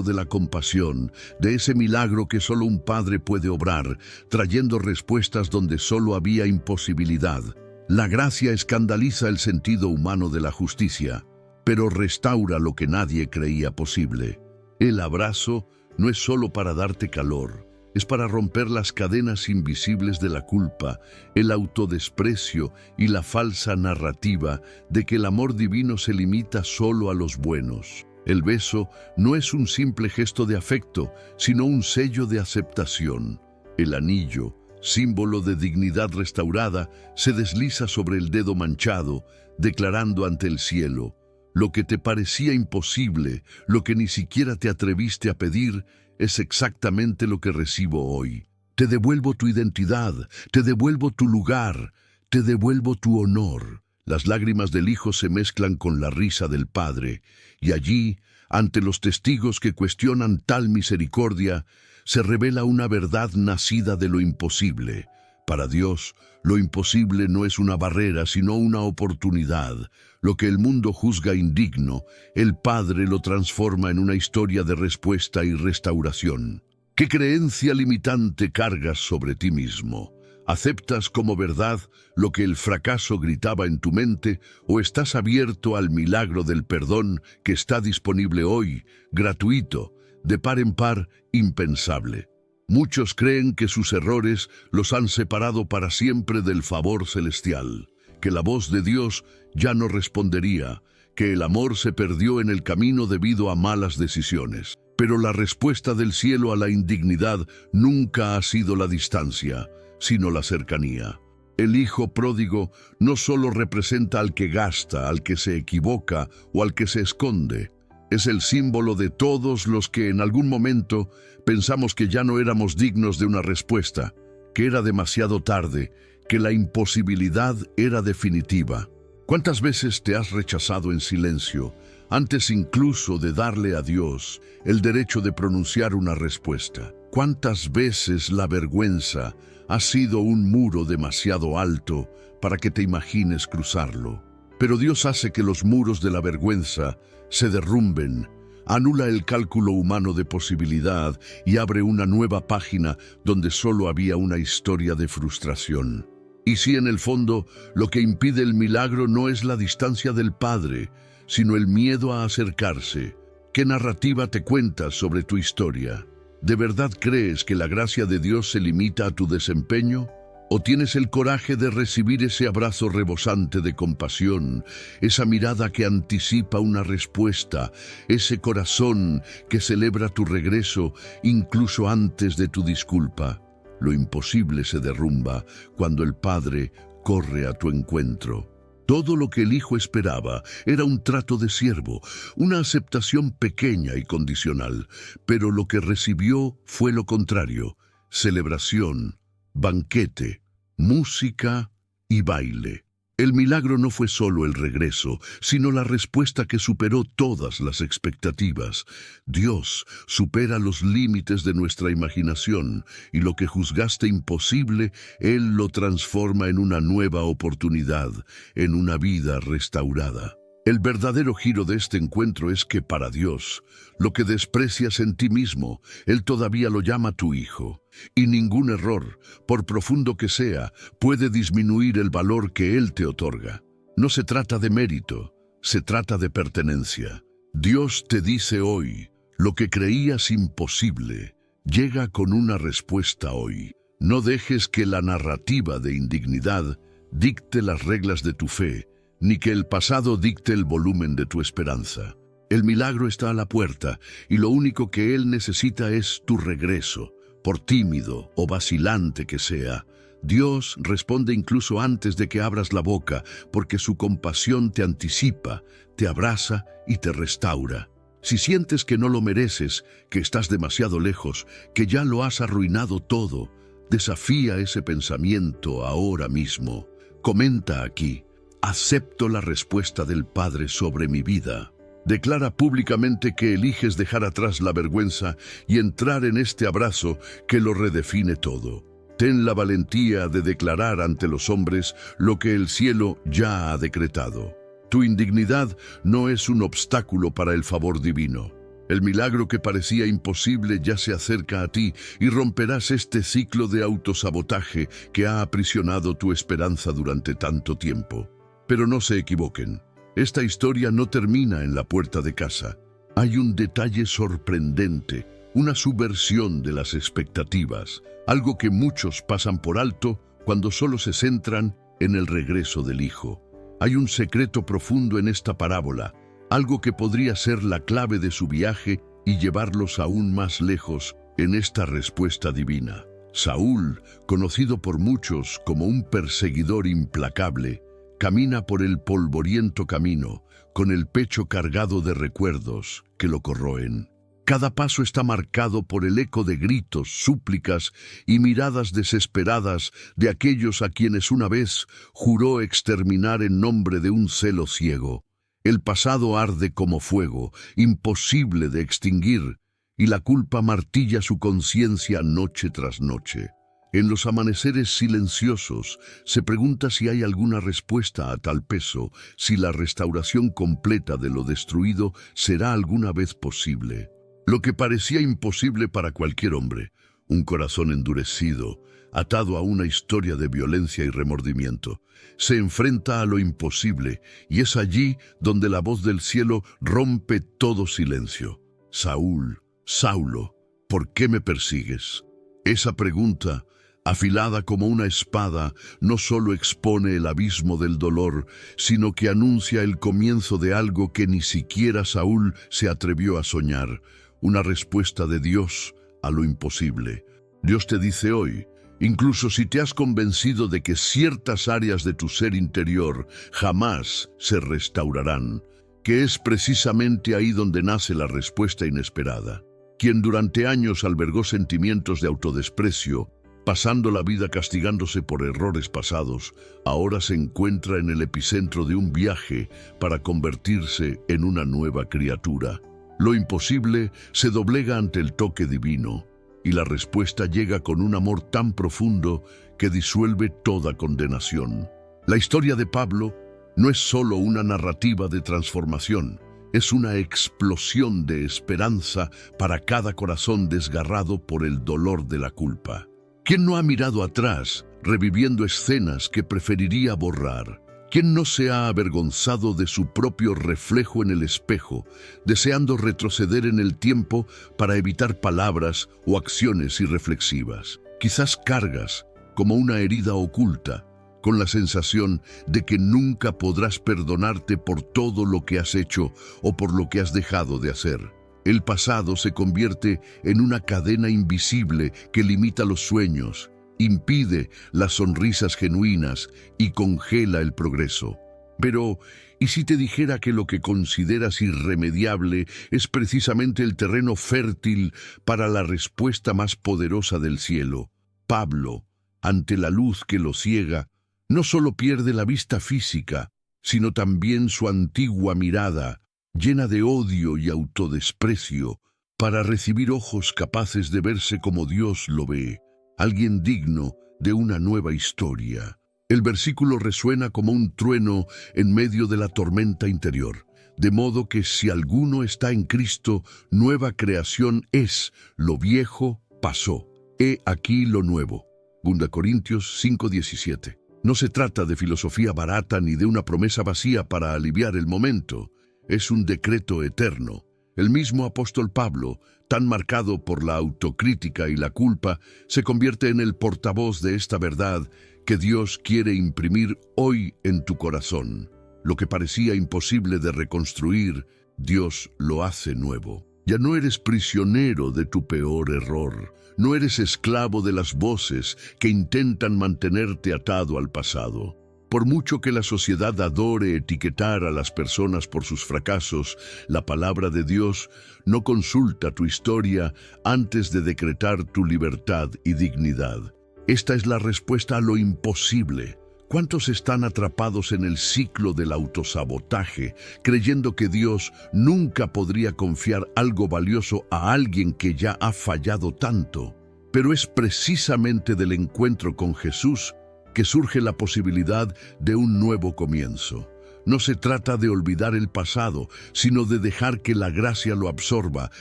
de la compasión, de ese milagro que solo un padre puede obrar, trayendo respuestas donde solo había imposibilidad. La gracia escandaliza el sentido humano de la justicia, pero restaura lo que nadie creía posible. El abrazo no es solo para darte calor, es para romper las cadenas invisibles de la culpa, el autodesprecio y la falsa narrativa de que el amor divino se limita solo a los buenos. El beso no es un simple gesto de afecto, sino un sello de aceptación. El anillo, símbolo de dignidad restaurada, se desliza sobre el dedo manchado, declarando ante el cielo: lo que te parecía imposible, lo que ni siquiera te atreviste a pedir, es exactamente lo que recibo hoy. Te devuelvo tu identidad, te devuelvo tu lugar, te devuelvo tu honor. Las lágrimas del hijo se mezclan con la risa del padre, y allí, ante los testigos que cuestionan tal misericordia, se revela una verdad nacida de lo imposible. Para Dios, lo imposible no es una barrera, sino una oportunidad. Lo que el mundo juzga indigno, el Padre lo transforma en una historia de respuesta y restauración. ¿Qué creencia limitante cargas sobre ti mismo? ¿Aceptas como verdad lo que el fracaso gritaba en tu mente o estás abierto al milagro del perdón que está disponible hoy, gratuito, de par en par, impensable? Muchos creen que sus errores los han separado para siempre del favor celestial, que la voz de Dios ya no respondería, que el amor se perdió en el camino debido a malas decisiones. Pero la respuesta del cielo a la indignidad nunca ha sido la distancia, sino la cercanía. El hijo pródigo no solo representa al que gasta, al que se equivoca o al que se esconde. Es el símbolo de todos los que en algún momento pensamos que ya no éramos dignos de una respuesta, que era demasiado tarde, que la imposibilidad era definitiva. ¿Cuántas veces te has rechazado en silencio, antes incluso de darle a Dios el derecho de pronunciar una respuesta? ¿Cuántas veces la vergüenza ha sido un muro demasiado alto para que te imagines cruzarlo? Pero Dios hace que los muros de la vergüenza se derrumben, anula el cálculo humano de posibilidad y abre una nueva página donde solo había una historia de frustración. Y si en el fondo lo que impide el milagro no es la distancia del Padre, sino el miedo a acercarse, ¿qué narrativa te cuentas sobre tu historia? ¿De verdad crees que la gracia de Dios se limita a tu desempeño? ¿O tienes el coraje de recibir ese abrazo rebosante de compasión, esa mirada que anticipa una respuesta, ese corazón que celebra tu regreso incluso antes de tu disculpa? Lo imposible se derrumba cuando el Padre corre a tu encuentro. Todo lo que el hijo esperaba era un trato de siervo, una aceptación pequeña y condicional, pero lo que recibió fue lo contrario: celebración, banquete, música y baile. El milagro no fue solo el regreso, sino la respuesta que superó todas las expectativas. Dios supera los límites de nuestra imaginación, y lo que juzgaste imposible, Él lo transforma en una nueva oportunidad, en una vida restaurada. El verdadero giro de este encuentro es que para Dios, lo que desprecias en ti mismo, Él todavía lo llama tu hijo. Y ningún error, por profundo que sea, puede disminuir el valor que Él te otorga. No se trata de mérito, se trata de pertenencia. Dios te dice hoy, lo que creías imposible, llega con una respuesta hoy. No dejes que la narrativa de indignidad dicte las reglas de tu fe, ni que el pasado dicte el volumen de tu esperanza. El milagro está a la puerta, y lo único que Él necesita es tu regreso, por tímido o vacilante que sea. Dios responde incluso antes de que abras la boca, porque su compasión te anticipa, te abraza y te restaura. Si sientes que no lo mereces, que estás demasiado lejos, que ya lo has arruinado todo, desafía ese pensamiento ahora mismo. Comenta aquí: acepto la respuesta del Padre sobre mi vida. Declara públicamente que eliges dejar atrás la vergüenza y entrar en este abrazo que lo redefine todo. Ten la valentía de declarar ante los hombres lo que el cielo ya ha decretado. Tu indignidad no es un obstáculo para el favor divino. El milagro que parecía imposible ya se acerca a ti y romperás este ciclo de autosabotaje que ha aprisionado tu esperanza durante tanto tiempo. Pero no se equivoquen, esta historia no termina en la puerta de casa. Hay un detalle sorprendente, una subversión de las expectativas, algo que muchos pasan por alto cuando solo se centran en el regreso del hijo. Hay un secreto profundo en esta parábola, algo que podría ser la clave de su viaje y llevarlos aún más lejos en esta respuesta divina. Saúl, conocido por muchos como un perseguidor implacable, camina por el polvoriento camino, con el pecho cargado de recuerdos que lo corroen. Cada paso está marcado por el eco de gritos, súplicas y miradas desesperadas de aquellos a quienes una vez juró exterminar en nombre de un celo ciego. El pasado arde como fuego, imposible de extinguir, y la culpa martilla su conciencia noche tras noche. En los amaneceres silenciosos se pregunta si hay alguna respuesta a tal peso, si la restauración completa de lo destruido será alguna vez posible. Lo que parecía imposible para cualquier hombre, un corazón endurecido, atado a una historia de violencia y remordimiento, se enfrenta a lo imposible, y es allí donde la voz del cielo rompe todo silencio. Saúl, Saulo, ¿por qué me persigues? Esa pregunta, afilada como una espada, no solo expone el abismo del dolor, sino que anuncia el comienzo de algo que ni siquiera Saúl se atrevió a soñar, una respuesta de Dios a lo imposible. Dios te dice hoy, incluso si te has convencido de que ciertas áreas de tu ser interior jamás se restaurarán, que es precisamente ahí donde nace la respuesta inesperada. Quien durante años albergó sentimientos de autodesprecio, pasando la vida castigándose por errores pasados, ahora se encuentra en el epicentro de un viaje para convertirse en una nueva criatura. Lo imposible se doblega ante el toque divino, y la respuesta llega con un amor tan profundo que disuelve toda condenación. La historia de Pablo no es solo una narrativa de transformación, es una explosión de esperanza para cada corazón desgarrado por el dolor de la culpa. ¿Quién no ha mirado atrás, reviviendo escenas que preferiría borrar? ¿Quién no se ha avergonzado de su propio reflejo en el espejo, deseando retroceder en el tiempo para evitar palabras o acciones irreflexivas? Quizás cargas, como una herida oculta, con la sensación de que nunca podrás perdonarte por todo lo que has hecho o por lo que has dejado de hacer. El pasado se convierte en una cadena invisible que limita los sueños, impide las sonrisas genuinas y congela el progreso. Pero, ¿y si te dijera que lo que consideras irremediable es precisamente el terreno fértil para la respuesta más poderosa del cielo? Pablo, ante la luz que lo ciega, no solo pierde la vista física, sino también su antigua mirada, llena de odio y autodesprecio, para recibir ojos capaces de verse como Dios lo ve, alguien digno de una nueva historia. El versículo resuena como un trueno en medio de la tormenta interior, de modo que si alguno está en Cristo, nueva creación es, lo viejo pasó, he aquí lo nuevo. 2 Corintios 5:17. No se trata de filosofía barata ni de una promesa vacía para aliviar el momento. Es un decreto eterno. El mismo apóstol Pablo, tan marcado por la autocrítica y la culpa, se convierte en el portavoz de esta verdad que Dios quiere imprimir hoy en tu corazón. Lo que parecía imposible de reconstruir, Dios lo hace nuevo. Ya no eres prisionero de tu peor error. No eres esclavo de las voces que intentan mantenerte atado al pasado. Por mucho que la sociedad adore etiquetar a las personas por sus fracasos, la palabra de Dios no consulta tu historia antes de decretar tu libertad y dignidad. Esta es la respuesta a lo imposible. ¿Cuántos están atrapados en el ciclo del autosabotaje, creyendo que Dios nunca podría confiar algo valioso a alguien que ya ha fallado tanto? Pero es precisamente del encuentro con Jesús que surge la posibilidad de un nuevo comienzo. No se trata de olvidar el pasado, sino de dejar que la gracia lo absorba,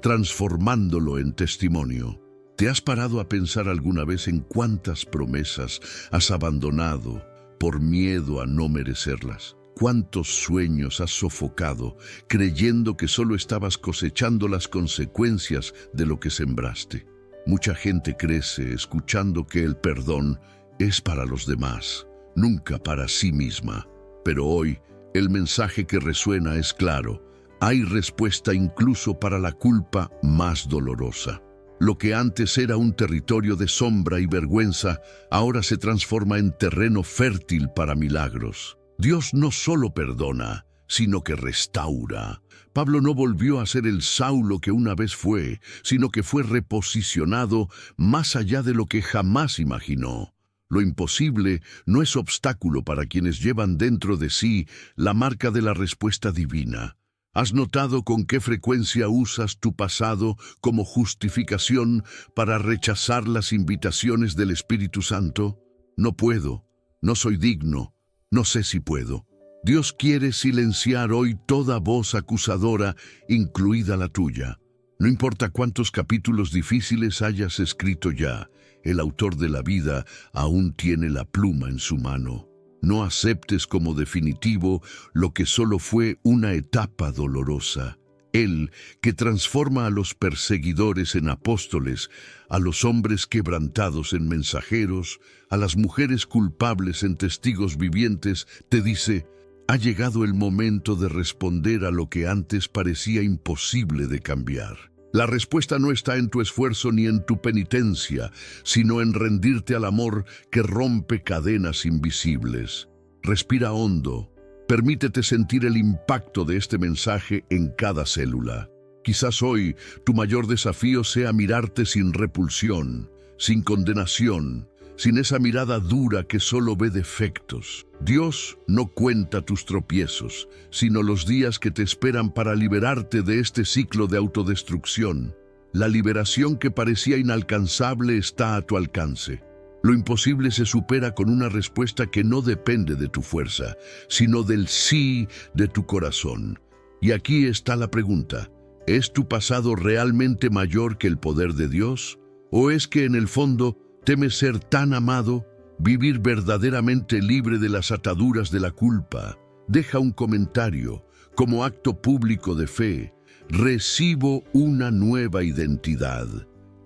transformándolo en testimonio. ¿Te has parado a pensar alguna vez en cuántas promesas has abandonado por miedo a no merecerlas? ¿Cuántos sueños has sofocado creyendo que solo estabas cosechando las consecuencias de lo que sembraste? Mucha gente crece escuchando que el perdón es para los demás, nunca para sí misma. Pero hoy, el mensaje que resuena es claro. Hay respuesta incluso para la culpa más dolorosa. Lo que antes era un territorio de sombra y vergüenza, ahora se transforma en terreno fértil para milagros. Dios no solo perdona, sino que restaura. Pablo no volvió a ser el Saulo que una vez fue, sino que fue reposicionado más allá de lo que jamás imaginó. Lo imposible no es obstáculo para quienes llevan dentro de sí la marca de la respuesta divina. ¿Has notado con qué frecuencia usas tu pasado como justificación para rechazar las invitaciones del Espíritu Santo? No puedo, no soy digno, no sé si puedo. Dios quiere silenciar hoy toda voz acusadora, incluida la tuya. No importa cuántos capítulos difíciles hayas escrito ya, el autor de la vida aún tiene la pluma en su mano. No aceptes como definitivo lo que solo fue una etapa dolorosa. Él, que transforma a los perseguidores en apóstoles, a los hombres quebrantados en mensajeros, a las mujeres culpables en testigos vivientes, te dice: ha llegado el momento de responder a lo que antes parecía imposible de cambiar. La respuesta no está en tu esfuerzo ni en tu penitencia, sino en rendirte al amor que rompe cadenas invisibles. Respira hondo. Permítete sentir el impacto de este mensaje en cada célula. Quizás hoy tu mayor desafío sea mirarte sin repulsión, sin condenación, sin esa mirada dura que solo ve defectos. Dios no cuenta tus tropiezos, sino los días que te esperan para liberarte de este ciclo de autodestrucción. La liberación que parecía inalcanzable está a tu alcance. Lo imposible se supera con una respuesta que no depende de tu fuerza, sino del sí de tu corazón. Y aquí está la pregunta: ¿es tu pasado realmente mayor que el poder de Dios? ¿O es que en el fondo temes ser tan amado, vivir verdaderamente libre de las ataduras de la culpa? Deja un comentario como acto público de fe. Recibo una nueva identidad.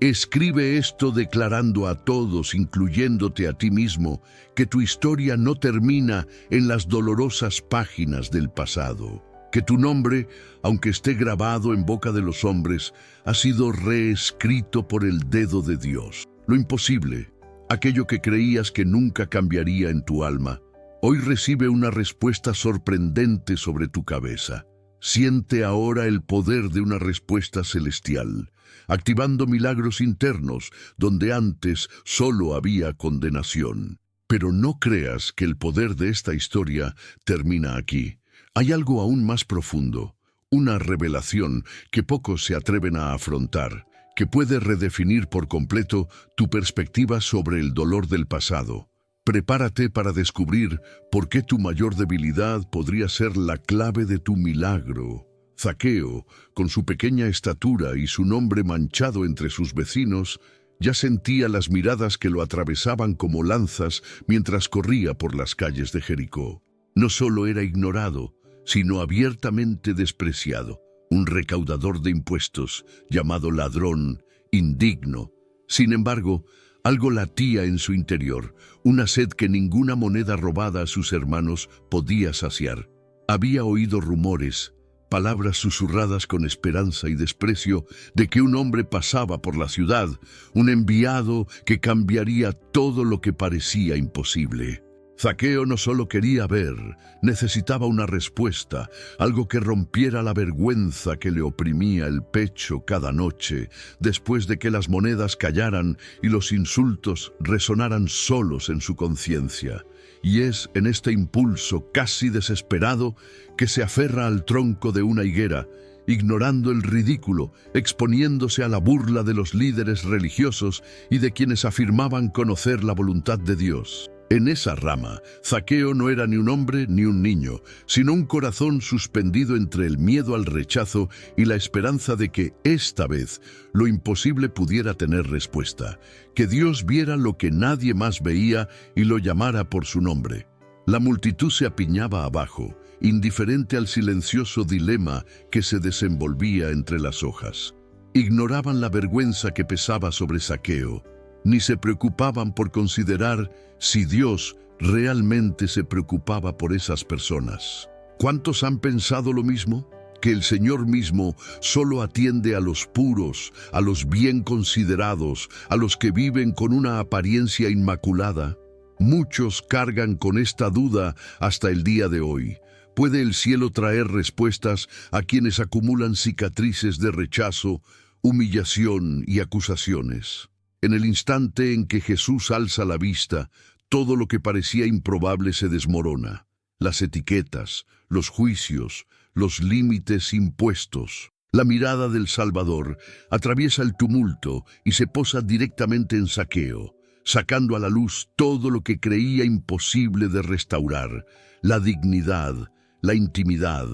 Escribe esto declarando a todos, incluyéndote a ti mismo, que tu historia no termina en las dolorosas páginas del pasado. Que tu nombre, aunque esté grabado en boca de los hombres, ha sido reescrito por el dedo de Dios. Lo imposible, aquello que creías que nunca cambiaría en tu alma, hoy recibe una respuesta sorprendente sobre tu cabeza. Siente ahora el poder de una respuesta celestial, activando milagros internos donde antes solo había condenación. Pero no creas que el poder de esta historia termina aquí. Hay algo aún más profundo, una revelación que pocos se atreven a afrontar, que puede redefinir por completo tu perspectiva sobre el dolor del pasado. Prepárate para descubrir por qué tu mayor debilidad podría ser la clave de tu milagro. Zaqueo, con su pequeña estatura y su nombre manchado entre sus vecinos, ya sentía las miradas que lo atravesaban como lanzas mientras corría por las calles de Jericó. No solo era ignorado, sino abiertamente despreciado, un recaudador de impuestos, llamado ladrón, indigno. Sin embargo, algo latía en su interior, una sed que ninguna moneda robada a sus hermanos podía saciar. Había oído rumores, palabras susurradas con esperanza y desprecio, de que un hombre pasaba por la ciudad, un enviado que cambiaría todo lo que parecía imposible. Zaqueo no solo quería ver, necesitaba una respuesta, algo que rompiera la vergüenza que le oprimía el pecho cada noche, después de que las monedas callaran y los insultos resonaran solos en su conciencia. Y es en este impulso casi desesperado que se aferra al tronco de una higuera, ignorando el ridículo, exponiéndose a la burla de los líderes religiosos y de quienes afirmaban conocer la voluntad de Dios. En esa rama, Zaqueo no era ni un hombre ni un niño, sino un corazón suspendido entre el miedo al rechazo y la esperanza de que, esta vez, lo imposible pudiera tener respuesta, que Dios viera lo que nadie más veía y lo llamara por su nombre. La multitud se apiñaba abajo, indiferente al silencioso dilema que se desenvolvía entre las hojas. Ignoraban la vergüenza que pesaba sobre Zaqueo, ni se preocupaban por considerar si Dios realmente se preocupaba por esas personas. ¿Cuántos han pensado lo mismo? Que el Señor mismo solo atiende a los puros, a los bien considerados, a los que viven con una apariencia inmaculada. Muchos cargan con esta duda hasta el día de hoy. ¿Puede el cielo traer respuestas a quienes acumulan cicatrices de rechazo, humillación y acusaciones? En el instante en que Jesús alza la vista, todo lo que parecía improbable se desmorona. Las etiquetas, los juicios, los límites impuestos. La mirada del Salvador atraviesa el tumulto y se posa directamente en Zaqueo, sacando a la luz todo lo que creía imposible de restaurar: la dignidad, la intimidad,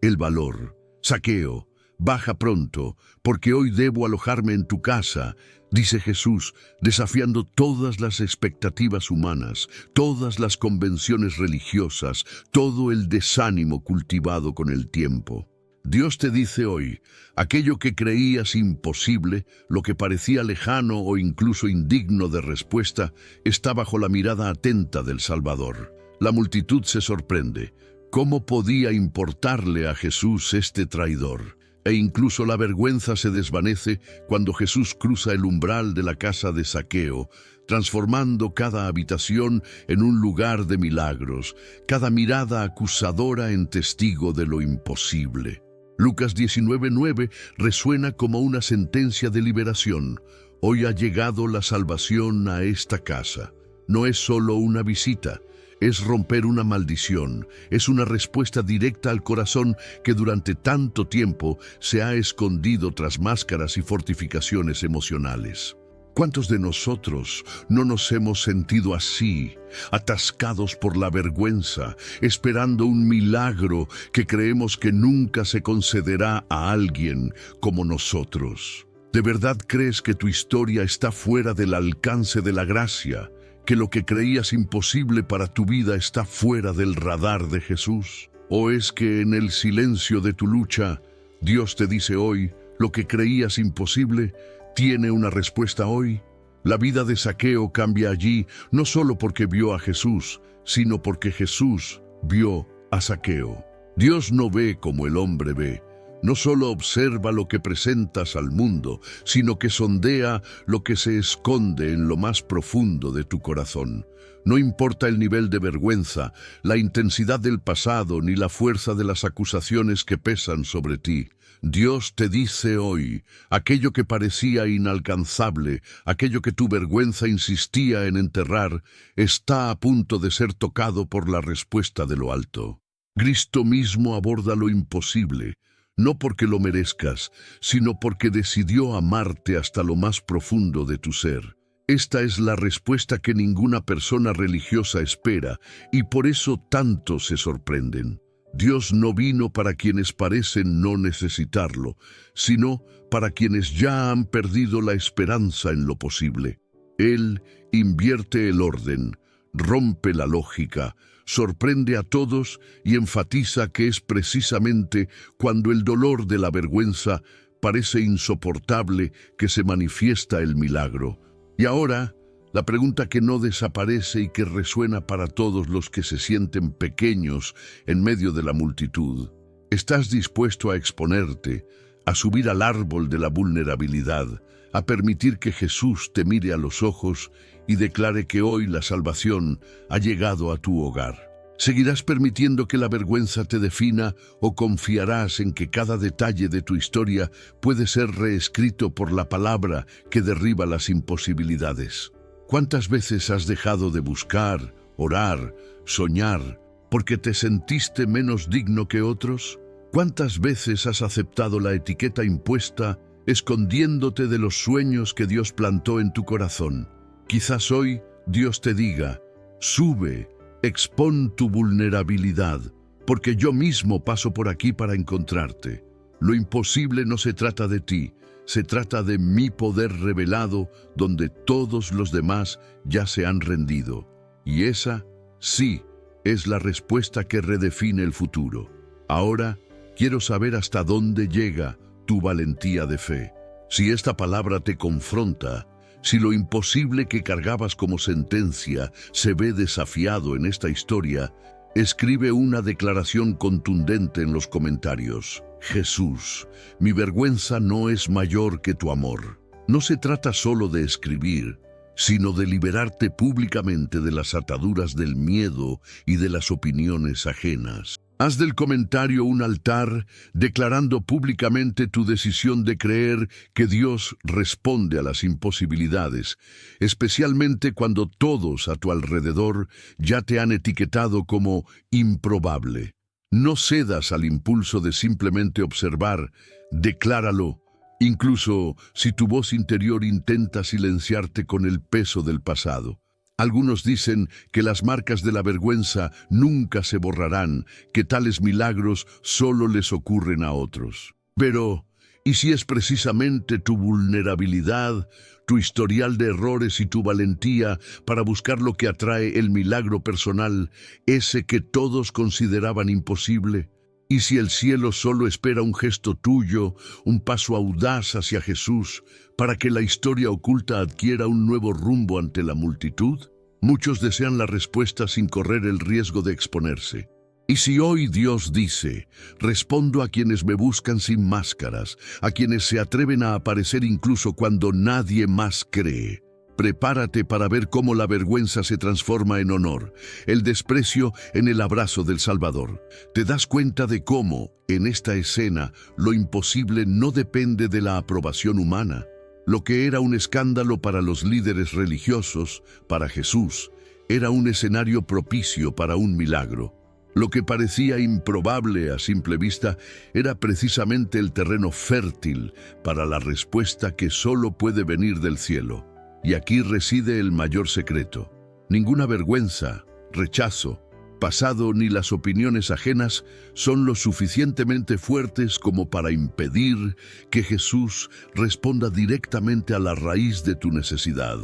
el valor. Zaqueo, baja pronto, porque hoy debo alojarme en tu casa, dice Jesús, desafiando todas las expectativas humanas, todas las convenciones religiosas, todo el desánimo cultivado con el tiempo. Dios te dice hoy: aquello que creías imposible, lo que parecía lejano o incluso indigno de respuesta, está bajo la mirada atenta del Salvador. La multitud se sorprende. ¿Cómo podía importarle a Jesús este traidor? E incluso la vergüenza se desvanece cuando Jesús cruza el umbral de la casa de Zaqueo, transformando cada habitación en un lugar de milagros, cada mirada acusadora en testigo de lo imposible. Lucas 19:9 resuena como una sentencia de liberación. Hoy ha llegado la salvación a esta casa. No es solo una visita, es romper una maldición, es una respuesta directa al corazón que durante tanto tiempo se ha escondido tras máscaras y fortificaciones emocionales. ¿Cuántos de nosotros no nos hemos sentido así, atascados por la vergüenza, esperando un milagro que creemos que nunca se concederá a alguien como nosotros? ¿De verdad crees que tu historia está fuera del alcance de la gracia? ¿Que lo que creías imposible para tu vida está fuera del radar de Jesús? ¿O es que en el silencio de tu lucha, Dios te dice hoy: lo que creías imposible tiene una respuesta hoy? La vida de Zaqueo cambia allí, no solo porque vio a Jesús, sino porque Jesús vio a Zaqueo. Dios no ve como el hombre ve. No solo observa lo que presentas al mundo, sino que sondea lo que se esconde en lo más profundo de tu corazón. No importa el nivel de vergüenza, la intensidad del pasado, ni la fuerza de las acusaciones que pesan sobre ti. Dios te dice hoy: aquello que parecía inalcanzable, aquello que tu vergüenza insistía en enterrar, está a punto de ser tocado por la respuesta de lo alto. Cristo mismo aborda lo imposible, no porque lo merezcas, sino porque decidió amarte hasta lo más profundo de tu ser. Esta es la respuesta que ninguna persona religiosa espera, y por eso tantos se sorprenden. Dios no vino para quienes parecen no necesitarlo, sino para quienes ya han perdido la esperanza en lo posible. Él invierte el orden, rompe la lógica, sorprende a todos y enfatiza que es precisamente cuando el dolor de la vergüenza parece insoportable que se manifiesta el milagro. Y ahora, la pregunta que no desaparece y que resuena para todos los que se sienten pequeños en medio de la multitud: ¿estás dispuesto a exponerte, a subir al árbol de la vulnerabilidad, a permitir que Jesús te mire a los ojos y declare que hoy la salvación ha llegado a tu hogar? ¿Seguirás permitiendo que la vergüenza te defina o confiarás en que cada detalle de tu historia puede ser reescrito por la palabra que derriba las imposibilidades? ¿Cuántas veces has dejado de buscar, orar, soñar, porque te sentiste menos digno que otros? ¿Cuántas veces has aceptado la etiqueta impuesta, escondiéndote de los sueños que Dios plantó en tu corazón? Quizás hoy Dios te diga: sube, expón tu vulnerabilidad, porque yo mismo paso por aquí para encontrarte. Lo imposible no se trata de ti, se trata de mi poder revelado, donde todos los demás ya se han rendido. Y esa, sí, es la respuesta que redefine el futuro. Ahora, quiero saber hasta dónde llega tu valentía de fe. Si esta palabra te confronta, si lo imposible que cargabas como sentencia se ve desafiado en esta historia, escribe una declaración contundente en los comentarios. Jesús, mi vergüenza no es mayor que tu amor. No se trata solo de escribir, sino de liberarte públicamente de las ataduras del miedo y de las opiniones ajenas. Haz del comentario un altar, declarando públicamente tu decisión de creer que Dios responde a las imposibilidades, especialmente cuando todos a tu alrededor ya te han etiquetado como improbable. No cedas al impulso de simplemente observar, decláralo, incluso si tu voz interior intenta silenciarte con el peso del pasado. Algunos dicen que las marcas de la vergüenza nunca se borrarán, que tales milagros solo les ocurren a otros. Pero, ¿y si es precisamente tu vulnerabilidad, tu historial de errores y tu valentía para buscar lo que atrae el milagro personal, ese que todos consideraban imposible? ¿Y si el cielo solo espera un gesto tuyo, un paso audaz hacia Jesús, para que la historia oculta adquiera un nuevo rumbo ante la multitud? Muchos desean la respuesta sin correr el riesgo de exponerse. Y si hoy Dios dice, respondo a quienes me buscan sin máscaras, a quienes se atreven a aparecer incluso cuando nadie más cree. Prepárate para ver cómo la vergüenza se transforma en honor, el desprecio en el abrazo del Salvador. Te das cuenta de cómo, en esta escena, lo imposible no depende de la aprobación humana. Lo que era un escándalo para los líderes religiosos, para Jesús, era un escenario propicio para un milagro. Lo que parecía improbable a simple vista era precisamente el terreno fértil para la respuesta que solo puede venir del cielo. Y aquí reside el mayor secreto. Ninguna vergüenza, rechazo, pasado ni las opiniones ajenas son lo suficientemente fuertes como para impedir que Jesús responda directamente a la raíz de tu necesidad.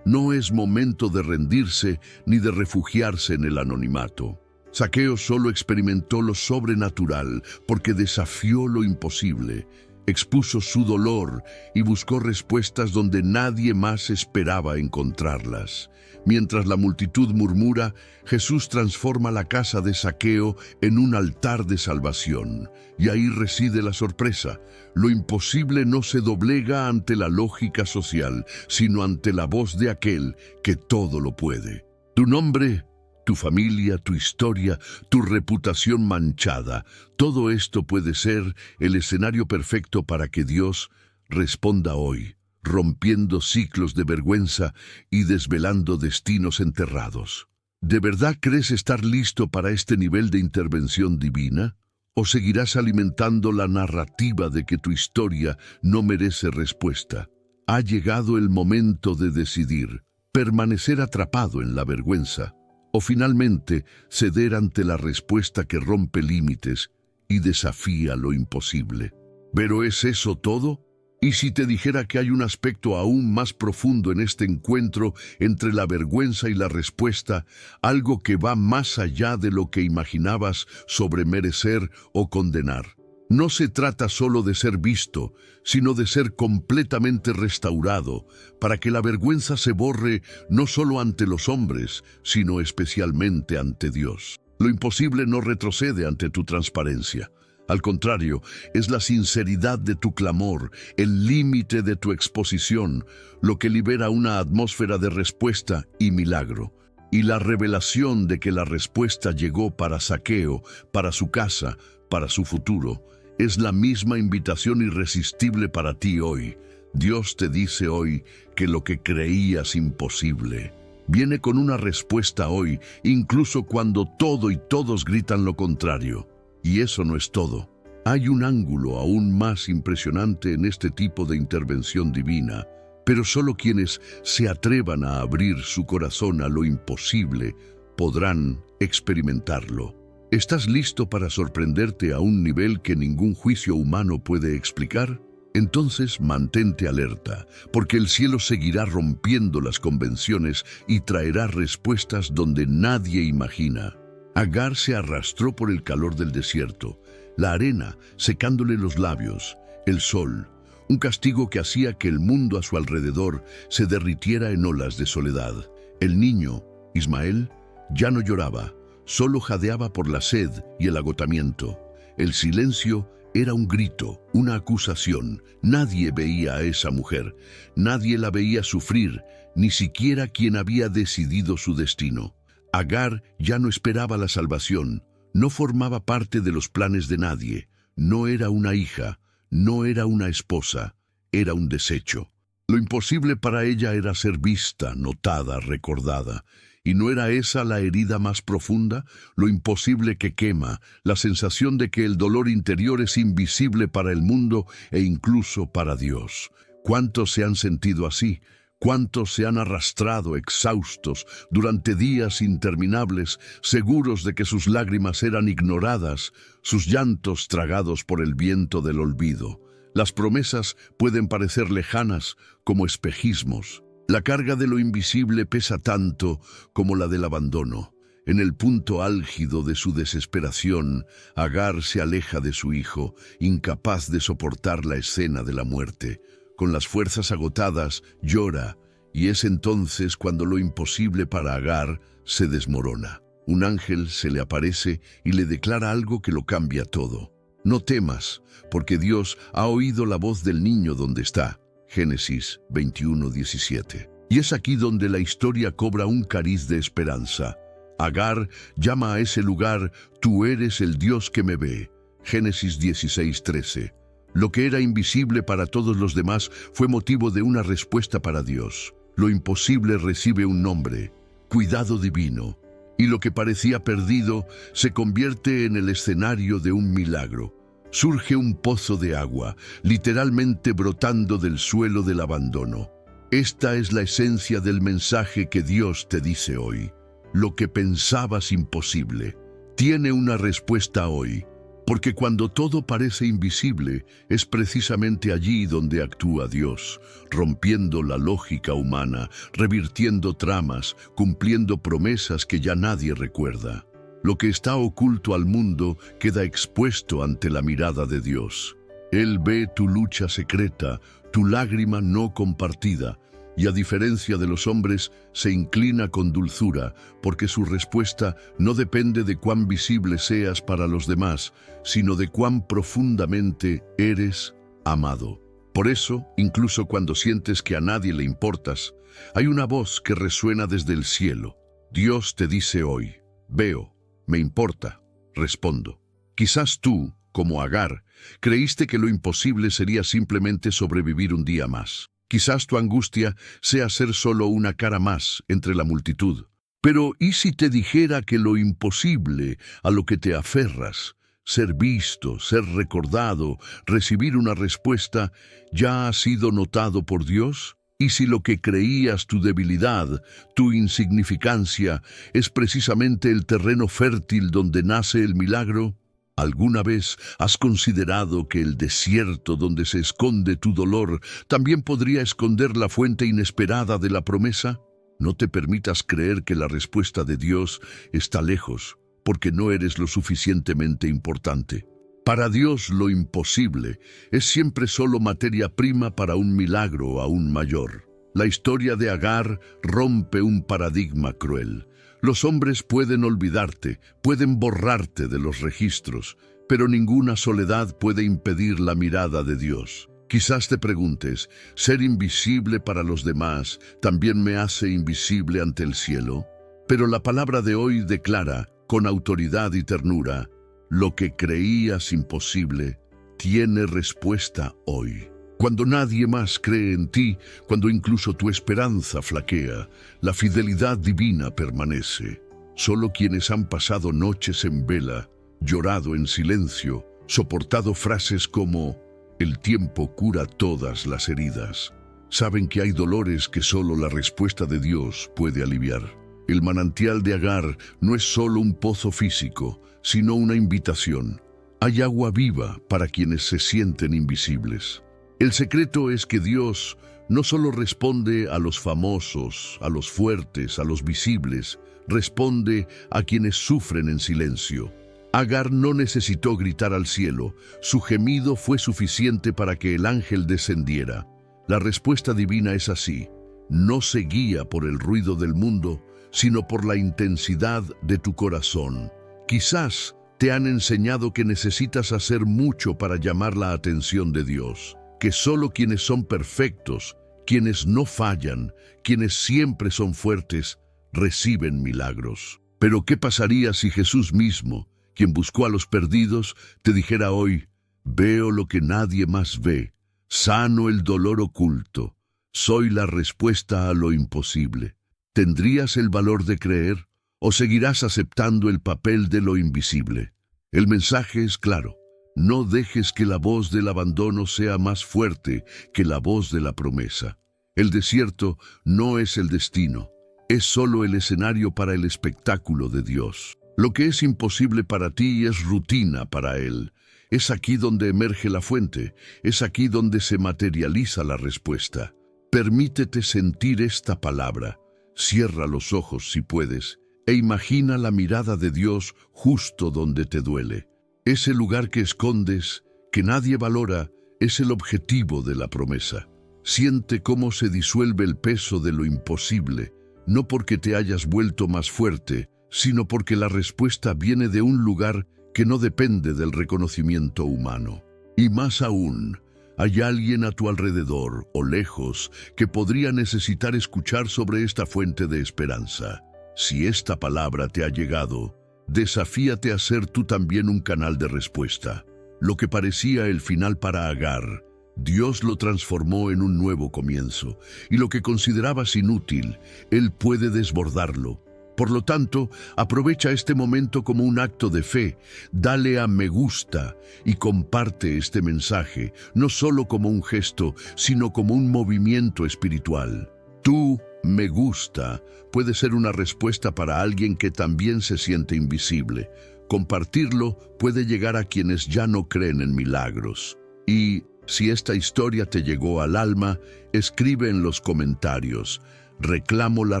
No es momento de rendirse ni de refugiarse en el anonimato. Zaqueo solo experimentó lo sobrenatural porque desafió lo imposible. Expuso su dolor y buscó respuestas donde nadie más esperaba encontrarlas. Mientras la multitud murmura, Jesús transforma la casa de Zaqueo en un altar de salvación. Y ahí reside la sorpresa. Lo imposible no se doblega ante la lógica social, sino ante la voz de aquel que todo lo puede. Tu nombre, tu familia, tu historia, tu reputación manchada, todo esto puede ser el escenario perfecto para que Dios responda hoy, rompiendo ciclos de vergüenza y desvelando destinos enterrados. ¿De verdad crees estar listo para este nivel de intervención divina? ¿O seguirás alimentando la narrativa de que tu historia no merece respuesta? Ha llegado el momento de decidir, permanecer atrapado en la vergüenza, o finalmente ceder ante la respuesta que rompe límites y desafía lo imposible. ¿Pero es eso todo? ¿Y si te dijera que hay un aspecto aún más profundo en este encuentro entre la vergüenza y la respuesta, algo que va más allá de lo que imaginabas sobre merecer o condenar? No se trata solo de ser visto, sino de ser completamente restaurado, para que la vergüenza se borre no solo ante los hombres, sino especialmente ante Dios. Lo imposible no retrocede ante tu transparencia. Al contrario, es la sinceridad de tu clamor, el límite de tu exposición, lo que libera una atmósfera de respuesta y milagro. Y la revelación de que la respuesta llegó para Zaqueo, para su casa, para su futuro, es la misma invitación irresistible para ti hoy. Dios te dice hoy que lo que creías imposible viene con una respuesta hoy, incluso cuando todo y todos gritan lo contrario. Y eso no es todo. Hay un ángulo aún más impresionante en este tipo de intervención divina, pero solo quienes se atrevan a abrir su corazón a lo imposible podrán experimentarlo. ¿Estás listo para sorprenderte a un nivel que ningún juicio humano puede explicar? Entonces mantente alerta, porque el cielo seguirá rompiendo las convenciones y traerá respuestas donde nadie imagina. Agar se arrastró por el calor del desierto, la arena secándole los labios, el sol, un castigo que hacía que el mundo a su alrededor se derritiera en olas de soledad. El niño, Ismael, ya no lloraba, solo jadeaba por la sed y el agotamiento. El silencio era un grito, una acusación. Nadie veía a esa mujer, nadie la veía sufrir, ni siquiera quien había decidido su destino. Agar ya no esperaba la salvación, No formaba parte de los planes de nadie, no era una hija, no era una esposa, era un desecho. Lo imposible para ella era ser vista, notada, recordada. ¿Y no era esa la herida más profunda? Lo imposible que quema, la sensación de que el dolor interior es invisible para el mundo e incluso para Dios. ¿Cuántos se han sentido así? ¿Cuántos se han arrastrado exhaustos durante días interminables, seguros de que sus lágrimas eran ignoradas, sus llantos tragados por el viento del olvido? Las promesas pueden parecer lejanas como espejismos. La carga de lo invisible pesa tanto como la del abandono. En el punto álgido de su desesperación, Agar se aleja de su hijo, incapaz de soportar la escena de la muerte. Con las fuerzas agotadas, llora, y es entonces cuando lo imposible para Agar se desmorona. Un ángel se le aparece y le declara algo que lo cambia todo. No temas, porque Dios ha oído la voz del niño donde está. Génesis 21:17. Y es aquí donde la historia cobra un cariz de esperanza. Agar llama a ese lugar, tú eres el Dios que me ve. Génesis 16:13. Lo que era invisible para todos los demás fue motivo de una respuesta para Dios. Lo imposible recibe un nombre, cuidado divino, y lo que parecía perdido se convierte en el escenario de un milagro. Surge un pozo de agua, literalmente brotando del suelo del abandono. Esta es la esencia del mensaje que Dios te dice hoy. Lo que pensabas imposible tiene una respuesta hoy. Porque cuando todo parece invisible, es precisamente allí donde actúa Dios, rompiendo la lógica humana, revirtiendo tramas, cumpliendo promesas que ya nadie recuerda. Lo que está oculto al mundo queda expuesto ante la mirada de Dios. Él ve tu lucha secreta, tu lágrima no compartida, y a diferencia de los hombres, se inclina con dulzura, porque su respuesta no depende de cuán visible seas para los demás, sino de cuán profundamente eres amado. Por eso, incluso cuando sientes que a nadie le importas, hay una voz que resuena desde el cielo. Dios te dice hoy, veo, me importa, respondo. Quizás tú, como Agar, creíste que lo imposible sería simplemente sobrevivir un día más. Quizás tu angustia sea ser solo una cara más entre la multitud. Pero ¿y si te dijera que lo imposible a lo que te aferras, ser visto, ser recordado, recibir una respuesta, ya ha sido notado por Dios? ¿Y si lo que creías tu debilidad, tu insignificancia, es precisamente el terreno fértil donde nace el milagro? ¿Alguna vez has considerado que el desierto donde se esconde tu dolor también podría esconder la fuente inesperada de la promesa? No te permitas creer que la respuesta de Dios está lejos, porque no eres lo suficientemente importante. Para Dios lo imposible es siempre solo materia prima para un milagro aún mayor. La historia de Agar rompe un paradigma cruel. Los hombres pueden olvidarte, pueden borrarte de los registros, pero ninguna soledad puede impedir la mirada de Dios. Quizás te preguntes, ¿ser invisible para los demás también me hace invisible ante el cielo? Pero la palabra de hoy declara, con autoridad y ternura, lo que creías imposible tiene respuesta hoy. Cuando nadie más cree en ti, cuando incluso tu esperanza flaquea, la fidelidad divina permanece. Solo quienes han pasado noches en vela, llorado en silencio, soportado frases como «el tiempo cura todas las heridas», saben que hay dolores que solo la respuesta de Dios puede aliviar. El manantial de Agar no es solo un pozo físico, sino una invitación. Hay agua viva para quienes se sienten invisibles. El secreto es que Dios no solo responde a los famosos, a los fuertes, a los visibles, responde a quienes sufren en silencio. Agar no necesitó gritar al cielo, su gemido fue suficiente para que el ángel descendiera. La respuesta divina es así, no se guía por el ruido del mundo, sino por la intensidad de tu corazón. Quizás te han enseñado que necesitas hacer mucho para llamar la atención de Dios, que solo quienes son perfectos, quienes no fallan, quienes siempre son fuertes, reciben milagros. Pero ¿qué pasaría si Jesús mismo, quien buscó a los perdidos, te dijera hoy: veo lo que nadie más ve, sano el dolor oculto, soy la respuesta a lo imposible. ¿Tendrías el valor de creer o seguirás aceptando el papel de lo invisible? El mensaje es claro: no dejes que la voz del abandono sea más fuerte que la voz de la promesa. El desierto no es el destino, es solo el escenario para el espectáculo de Dios. Lo que es imposible para ti es rutina para Él. Es aquí donde emerge la fuente, es aquí donde se materializa la respuesta. Permítete sentir esta palabra. Cierra los ojos si puedes e imagina la mirada de Dios justo donde te duele. Ese lugar que escondes, que nadie valora, es el objetivo de la promesa. Siente cómo se disuelve el peso de lo imposible, no porque te hayas vuelto más fuerte, sino porque la respuesta viene de un lugar que no depende del reconocimiento humano. Y más aún, hay alguien a tu alrededor o lejos que podría necesitar escuchar sobre esta fuente de esperanza. Si esta palabra te ha llegado, desafíate a ser tú también un canal de respuesta. Lo que parecía el final para Agar, Dios lo transformó en un nuevo comienzo, y lo que considerabas inútil, Él puede desbordarlo. Por lo tanto, aprovecha este momento como un acto de fe, dale a me gusta y comparte este mensaje, no solo como un gesto, sino como un movimiento espiritual. Tu me gusta puede ser una respuesta para alguien que también se siente invisible. Compartirlo puede llegar a quienes ya no creen en milagros. Y si esta historia te llegó al alma, escribe en los comentarios: reclamo la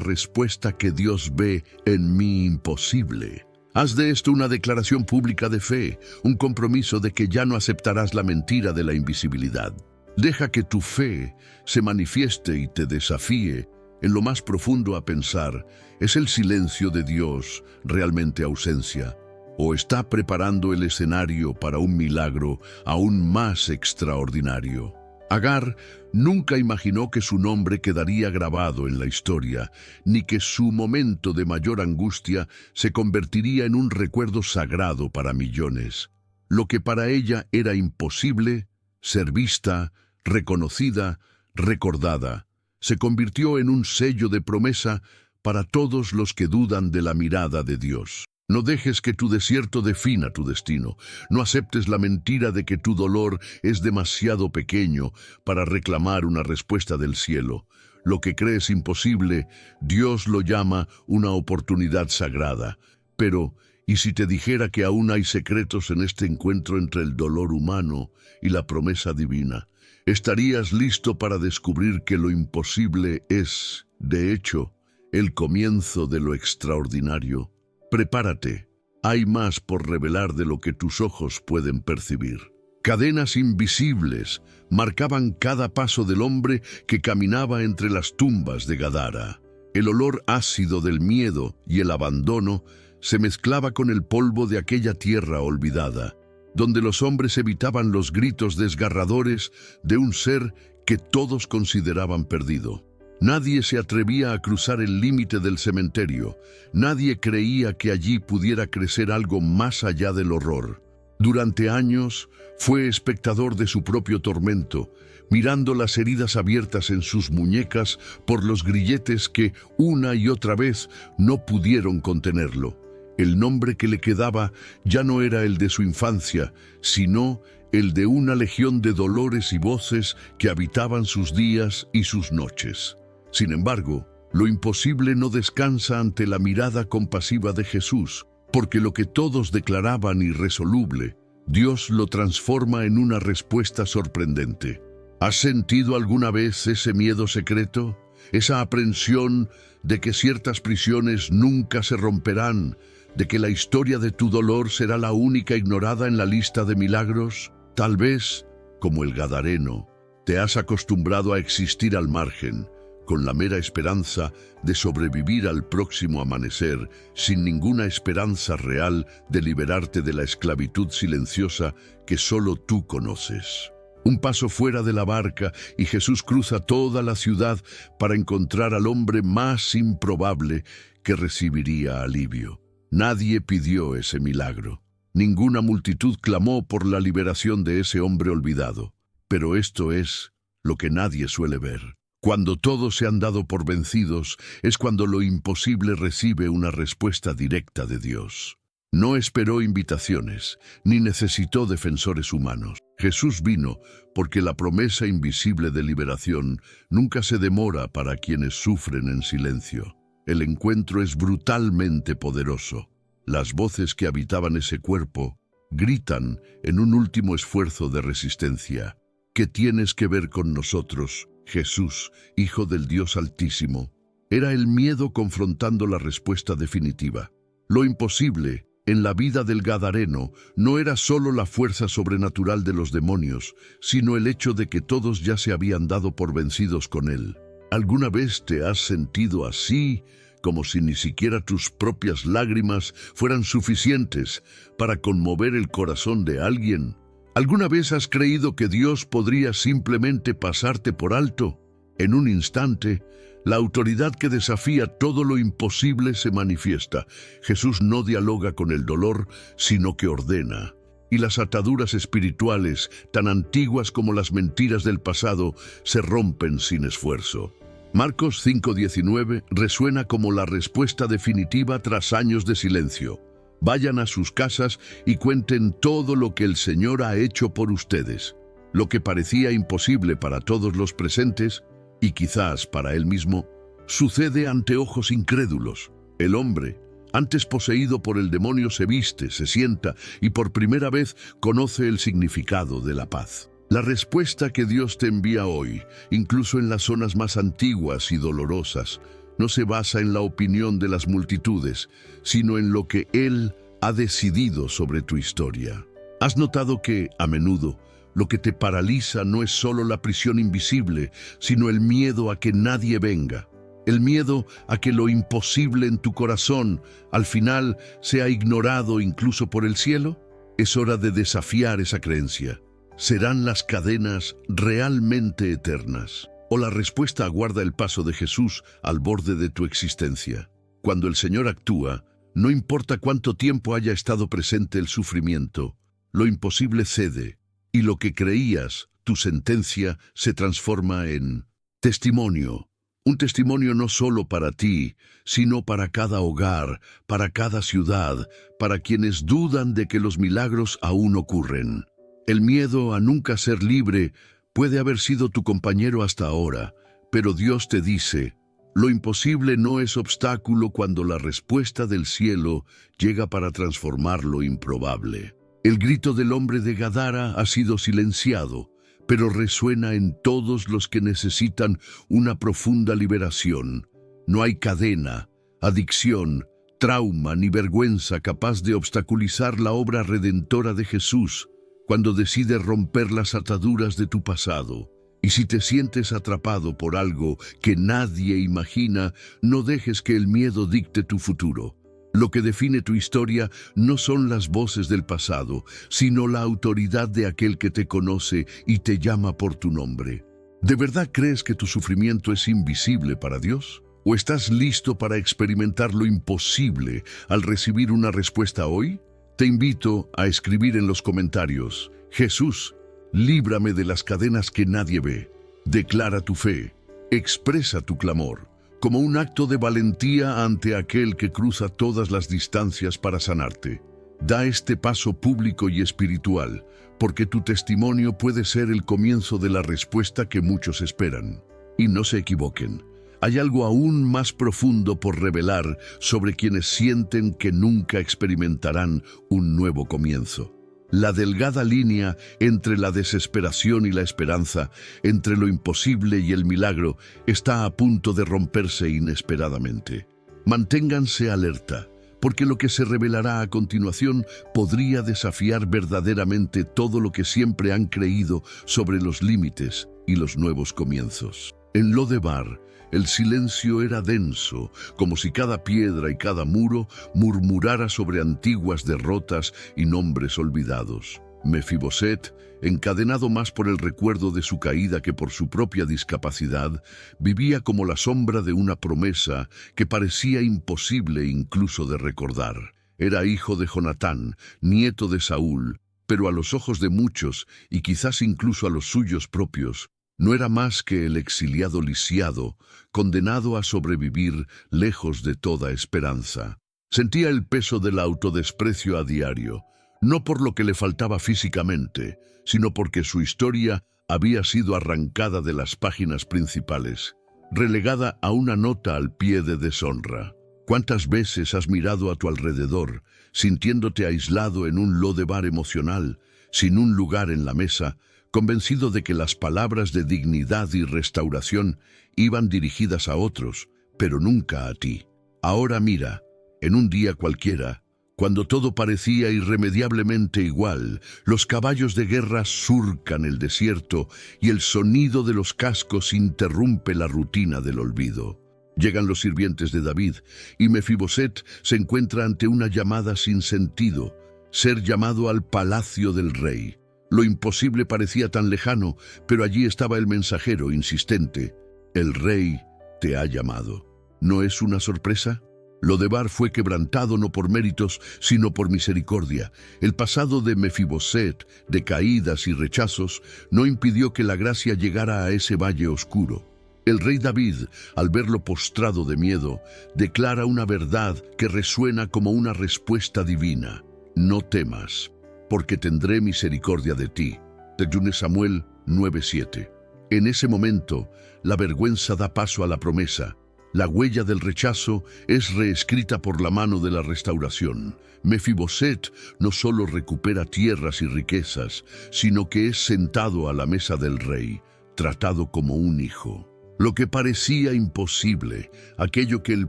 respuesta que Dios ve en mi imposible. Haz de esto una declaración pública de fe, un compromiso de que ya no aceptarás la mentira de la invisibilidad. Deja que tu fe se manifieste y te desafíe en lo más profundo a pensar: ¿es el silencio de Dios realmente ausencia? ¿O está preparando el escenario para un milagro aún más extraordinario? Agar nunca imaginó que su nombre quedaría grabado en la historia, ni que su momento de mayor angustia se convertiría en un recuerdo sagrado para millones. Lo que para ella era imposible, ser vista, reconocida, recordada, se convirtió en un sello de promesa para todos los que dudan de la mirada de Dios. No dejes que tu desierto defina tu destino. No aceptes la mentira de que tu dolor es demasiado pequeño para reclamar una respuesta del cielo. Lo que crees imposible, Dios lo llama una oportunidad sagrada. Pero, ¿y si te dijera que aún hay secretos en este encuentro entre el dolor humano y la promesa divina? ¿Estarías listo para descubrir que lo imposible es, de hecho, el comienzo de lo extraordinario? Prepárate, hay más por revelar de lo que tus ojos pueden percibir. Cadenas invisibles marcaban cada paso del hombre que caminaba entre las tumbas de Gadara. El olor ácido del miedo y el abandono se mezclaba con el polvo de aquella tierra olvidada, donde los hombres evitaban los gritos desgarradores de un ser que todos consideraban perdido. Nadie se atrevía a cruzar el límite del cementerio. Nadie creía que allí pudiera crecer algo más allá del horror. Durante años fue espectador de su propio tormento, mirando las heridas abiertas en sus muñecas por los grilletes que una y otra vez no pudieron contenerlo. El nombre que le quedaba ya no era el de su infancia, sino el de una legión de dolores y voces que habitaban sus días y sus noches. Sin embargo, lo imposible no descansa ante la mirada compasiva de Jesús, porque lo que todos declaraban irresoluble, Dios lo transforma en una respuesta sorprendente. ¿Has sentido alguna vez ese miedo secreto? Esa aprensión de que ciertas prisiones nunca se romperán, de que la historia de tu dolor será la única ignorada en la lista de milagros. Tal vez, como el gadareno, te has acostumbrado a existir al margen, con la mera esperanza de sobrevivir al próximo amanecer, sin ninguna esperanza real de liberarte de la esclavitud silenciosa que solo tú conoces. Un paso fuera de la barca y Jesús cruza toda la ciudad para encontrar al hombre más improbable que recibiría alivio. Nadie pidió ese milagro. Ninguna multitud clamó por la liberación de ese hombre olvidado. Pero esto es lo que nadie suele ver. Cuando todos se han dado por vencidos, es cuando lo imposible recibe una respuesta directa de Dios. No esperó invitaciones, ni necesitó defensores humanos. Jesús vino porque la promesa invisible de liberación nunca se demora para quienes sufren en silencio. El encuentro es brutalmente poderoso. Las voces que habitaban ese cuerpo gritan en un último esfuerzo de resistencia. ¿Qué tienes que ver con nosotros, Jesús, Hijo del Dios Altísimo? Era el miedo confrontando la respuesta definitiva. Lo imposible en la vida del Gadareno no era solo la fuerza sobrenatural de los demonios, sino el hecho de que todos ya se habían dado por vencidos con él. ¿Alguna vez te has sentido así, como si ni siquiera tus propias lágrimas fueran suficientes para conmover el corazón de alguien? ¿Alguna vez has creído que Dios podría simplemente pasarte por alto? En un instante, la autoridad que desafía todo lo imposible se manifiesta. Jesús no dialoga con el dolor, sino que ordena. Y las ataduras espirituales, tan antiguas como las mentiras del pasado, se rompen sin esfuerzo. Marcos 5:19 resuena como la respuesta definitiva tras años de silencio. Vayan a sus casas y cuenten todo lo que el Señor ha hecho por ustedes. Lo que parecía imposible para todos los presentes, y quizás para él mismo, sucede ante ojos incrédulos. El hombre, antes poseído por el demonio, se viste, se sienta y por primera vez conoce el significado de la paz. La respuesta que Dios te envía hoy, incluso en las zonas más antiguas y dolorosas, no se basa en la opinión de las multitudes, sino en lo que Él ha decidido sobre tu historia. ¿Has notado que, a menudo, lo que te paraliza no es solo la prisión invisible, sino el miedo a que nadie venga? El miedo a que lo imposible en tu corazón, al final, sea ignorado incluso por el cielo. Es hora de desafiar esa creencia. ¿Serán las cadenas realmente eternas? ¿O la respuesta aguarda el paso de Jesús al borde de tu existencia? Cuando el Señor actúa, no importa cuánto tiempo haya estado presente el sufrimiento, lo imposible cede, y lo que creías, tu sentencia, se transforma en testimonio. Un testimonio no solo para ti, sino para cada hogar, para cada ciudad, para quienes dudan de que los milagros aún ocurren. El miedo a nunca ser libre puede haber sido tu compañero hasta ahora, pero Dios te dice, lo imposible no es obstáculo cuando la respuesta del cielo llega para transformar lo improbable. El grito del hombre de Gadara ha sido silenciado, pero resuena en todos los que necesitan una profunda liberación. No hay cadena, adicción, trauma ni vergüenza capaz de obstaculizar la obra redentora de Jesús cuando decide romper las ataduras de tu pasado. Y si te sientes atrapado por algo que nadie imagina, no dejes que el miedo dicte tu futuro. Lo que define tu historia no son las voces del pasado, sino la autoridad de aquel que te conoce y te llama por tu nombre. ¿De verdad crees que tu sufrimiento es invisible para Dios? ¿O estás listo para experimentar lo imposible al recibir una respuesta hoy? Te invito a escribir en los comentarios, Jesús, líbrame de las cadenas que nadie ve. Declara tu fe, expresa tu clamor, como un acto de valentía ante aquel que cruza todas las distancias para sanarte. Da este paso público y espiritual, porque tu testimonio puede ser el comienzo de la respuesta que muchos esperan. Y no se equivoquen. Hay algo aún más profundo por revelar sobre quienes sienten que nunca experimentarán un nuevo comienzo. La delgada línea entre la desesperación y la esperanza, entre lo imposible y el milagro, está a punto de romperse inesperadamente. Manténganse alerta, porque lo que se revelará a continuación podría desafiar verdaderamente todo lo que siempre han creído sobre los límites y los nuevos comienzos. En Lodebar, el silencio era denso, como si cada piedra y cada muro murmurara sobre antiguas derrotas y nombres olvidados. Mefiboset, encadenado más por el recuerdo de su caída que por su propia discapacidad, vivía como la sombra de una promesa que parecía imposible incluso de recordar. Era hijo de Jonatán, nieto de Saúl, pero a los ojos de muchos, y quizás incluso a los suyos propios, no era más que el exiliado lisiado, condenado a sobrevivir lejos de toda esperanza. Sentía el peso del autodesprecio a diario, no por lo que le faltaba físicamente, sino porque su historia había sido arrancada de las páginas principales, relegada a una nota al pie de deshonra. ¿Cuántas veces has mirado a tu alrededor, sintiéndote aislado en un lodebar emocional, sin un lugar en la mesa, convencido de que las palabras de dignidad y restauración iban dirigidas a otros, pero nunca a ti? Ahora mira, en un día cualquiera, cuando todo parecía irremediablemente igual, los caballos de guerra surcan el desierto y el sonido de los cascos interrumpe la rutina del olvido. Llegan los sirvientes de David y Mefiboset se encuentra ante una llamada sin sentido, ser llamado al palacio del rey. Lo imposible parecía tan lejano, pero allí estaba el mensajero insistente. El rey te ha llamado. ¿No es una sorpresa? Lodebar fue quebrantado no por méritos, sino por misericordia. El pasado de Mefiboset, de caídas y rechazos, no impidió que la gracia llegara a ese valle oscuro. El rey David, al verlo postrado de miedo, declara una verdad que resuena como una respuesta divina. No temas, porque tendré misericordia de ti. De Samuel 9:7. En ese momento, la vergüenza da paso a la promesa. La huella del rechazo es reescrita por la mano de la restauración. Mefiboset no solo recupera tierras y riquezas, sino que es sentado a la mesa del rey, tratado como un hijo. Lo que parecía imposible, aquello que el